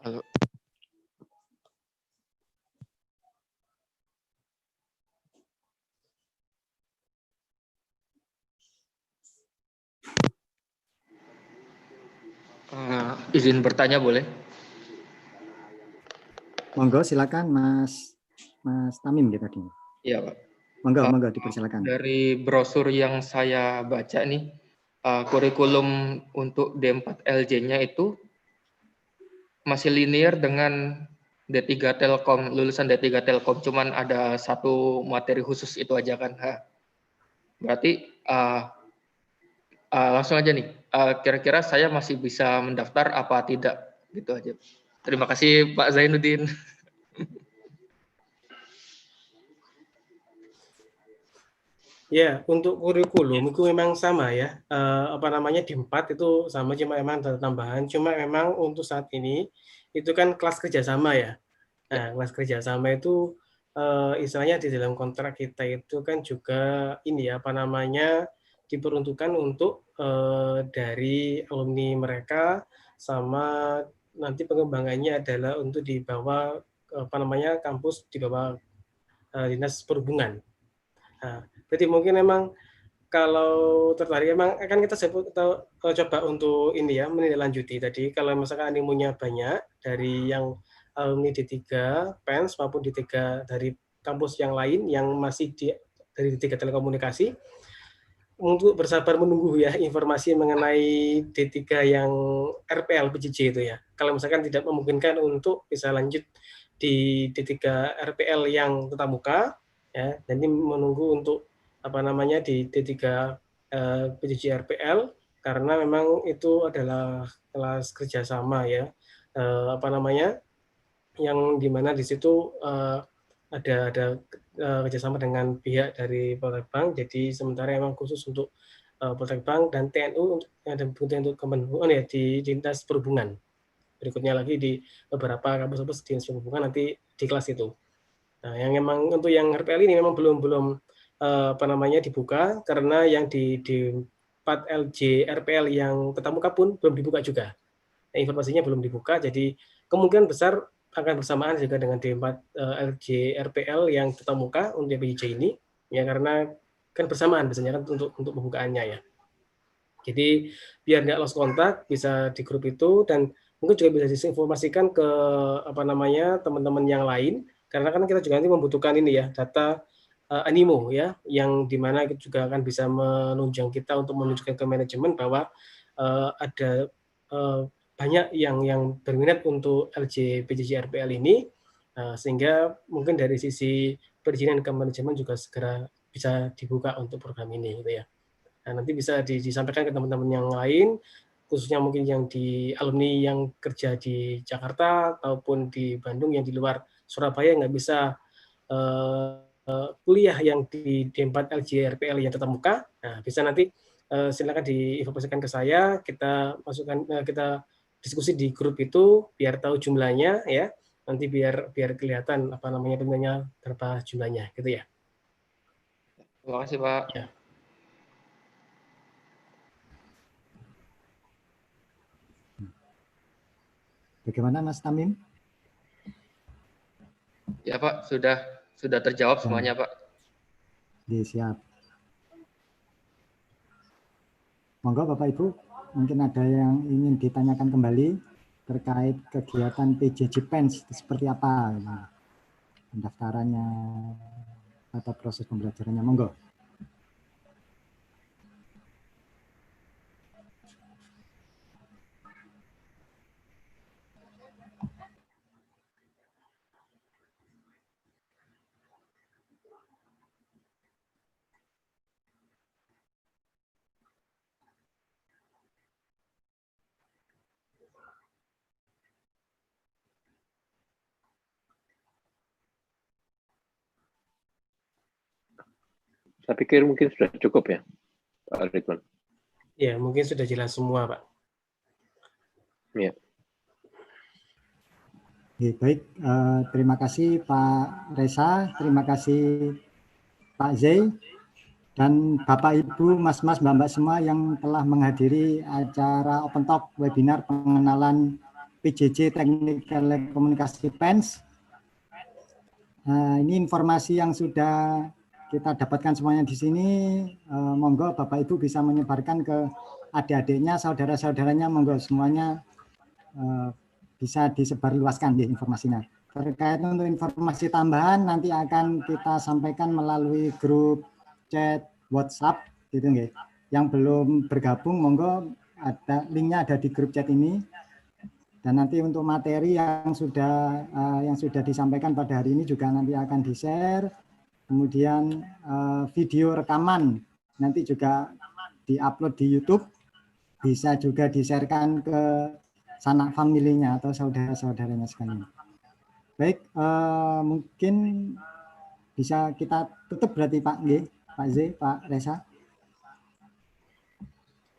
Halo. Izin bertanya boleh? Monggo silakan Mas Tamim ya tadi. Iya Pak. Monggo dipersilakan. Dari brosur yang saya baca nih, kurikulum untuk D4 LJ-nya itu masih linear dengan D3 Telkom, lulusan D3 Telkom, cuman ada satu materi khusus itu aja kan. Berarti langsung aja nih, kira-kira saya masih bisa mendaftar apa tidak, gitu aja. Terima kasih Pak Zainuddin. Ya, untuk kurikulum itu memang sama ya. D4 itu sama, cuma memang ada tambahan. Cuma memang untuk saat ini itu kan kelas kerjasama ya. Nah, kelas kerjasama itu istilahnya di dalam kontrak kita itu kan juga ini ya, diperuntukkan untuk dari alumni mereka, sama nanti pengembangannya adalah untuk di bawah kampus di bawah Dinas Perhubungan. Nah, jadi mungkin memang kalau tertarik memang akan kita coba untuk ini ya, menindaklanjuti tadi. Kalau misalkan animunya banyak dari yang alumni D3 PENS maupun D3 dari kampus yang lain yang masih dari D3 Telekomunikasi, untuk bersabar menunggu ya informasi mengenai D3 yang RPL PJJ itu ya. Kalau misalkan tidak memungkinkan untuk bisa lanjut di D3 RPL yang tatap muka, ya, nanti menunggu untuk di D3 PJJ RPL, karena memang itu adalah kelas kerjasama ya, yang dimana di situ ada kerjasama dengan pihak dari Poltek Bank. Jadi sementara memang khusus untuk Poltek Bank dan TNU dan untuk Kemenhub di Dinas Perhubungan. Berikutnya lagi di beberapa kampus-kampus Dinas Perhubungan nanti di kelas itu. Nah, yang memang untuk yang RPL ini memang belum dibuka, karena yang di 4 LJ RPL yang tatap muka pun belum dibuka juga. Nah, informasinya belum dibuka, jadi kemungkinan besar akan bersamaan juga dengan D4 LJ RPL yang tatap muka untuk PJJ ini, ya, karena kan bersamaan biasanya kan untuk pembukaannya ya. Jadi biar nggak lost kontak, bisa di grup itu, dan mungkin juga bisa diinformasikan ke teman-teman yang lain, karena kan kita juga nanti membutuhkan ini ya, data animo ya, yang dimana kita juga akan bisa menunjang kita untuk menunjukkan ke manajemen bahwa ada banyak yang berminat untuk LJ PJJ RPL ini, sehingga mungkin dari sisi perizinan ke manajemen juga segera bisa dibuka untuk program ini gitu ya. Nah, nanti bisa disampaikan ke teman-teman yang lain, khususnya mungkin yang di alumni yang kerja di Jakarta ataupun di Bandung yang di luar Surabaya nggak bisa kuliah yang di D4 LJ-RPL yang tatap muka, nah bisa nanti silakan diinformasikan ke saya, kita masukkan, kita diskusi di grup itu biar tahu jumlahnya ya, nanti biar kelihatan apa namanya peminatnya berapa jumlahnya gitu ya. Terima kasih Pak. Ya. Bagaimana Mas Tamim? Ya Pak, sudah terjawab semuanya Pak. Siap. Monggo Bapak Ibu, mungkin ada yang ingin ditanyakan kembali terkait kegiatan PJJ PENS seperti apa, pendaftarannya atau proses pembelajarannya, monggo. Saya pikir mungkin sudah cukup ya, Pak Ridwan. Ya, mungkin sudah jelas semua, Pak. Ya. Baik, terima kasih Pak Reza, terima kasih Pak Zey, dan Bapak Ibu, Mas-Mas, Mbak-Mbak semua yang telah menghadiri acara Open Talk webinar pengenalan PJJ Teknik Telekomunikasi PENS. Ini informasi yang sudah kita dapatkan semuanya di sini. Monggo Bapak Ibu bisa menyebarkan ke adik-adiknya, saudara-saudaranya, monggo semuanya bisa disebarluaskan ya informasinya. Terkait untuk informasi tambahan nanti akan kita sampaikan melalui grup chat WhatsApp gitu nggih. Yang belum bergabung monggo ada linknya ada di grup chat ini. Dan nanti untuk materi yang sudah disampaikan pada hari ini juga nanti akan di-share. Kemudian video rekaman nanti juga di-upload di YouTube. Bisa juga di-sharekan ke sanak familinya atau saudara-saudaranya sekalian. Baik, mungkin bisa kita tutup berarti Pak G, Pak Z, Pak Reza.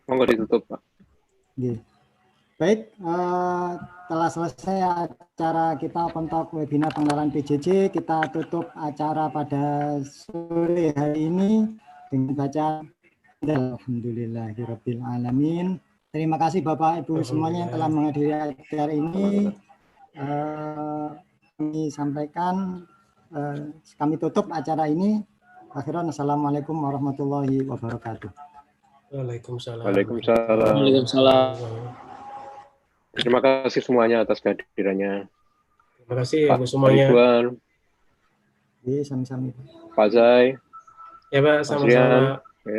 Monggo ditutup Pak. G. Baik, telah selesai acara kita Open Talk webinar pengenalan PJJ. Kita tutup acara pada sore hari ini dengan bacaan Alhamdulillahirabbil alamin. Terima kasih Bapak Ibu semuanya yang telah menghadiri acara ini. Kami sampaikan, kami tutup acara ini. Akhiran, assalamualaikum warahmatullahi wabarakatuh. Waalaikumsalam. Waalaikumsalam. Waalaikumsalam. Terima kasih semuanya atas kehadirannya. Terima kasih Pak semuanya. Ridwan, Sami-sami. Pak Zai, Ya Pak, Mas Rian. sama-sama. Oke.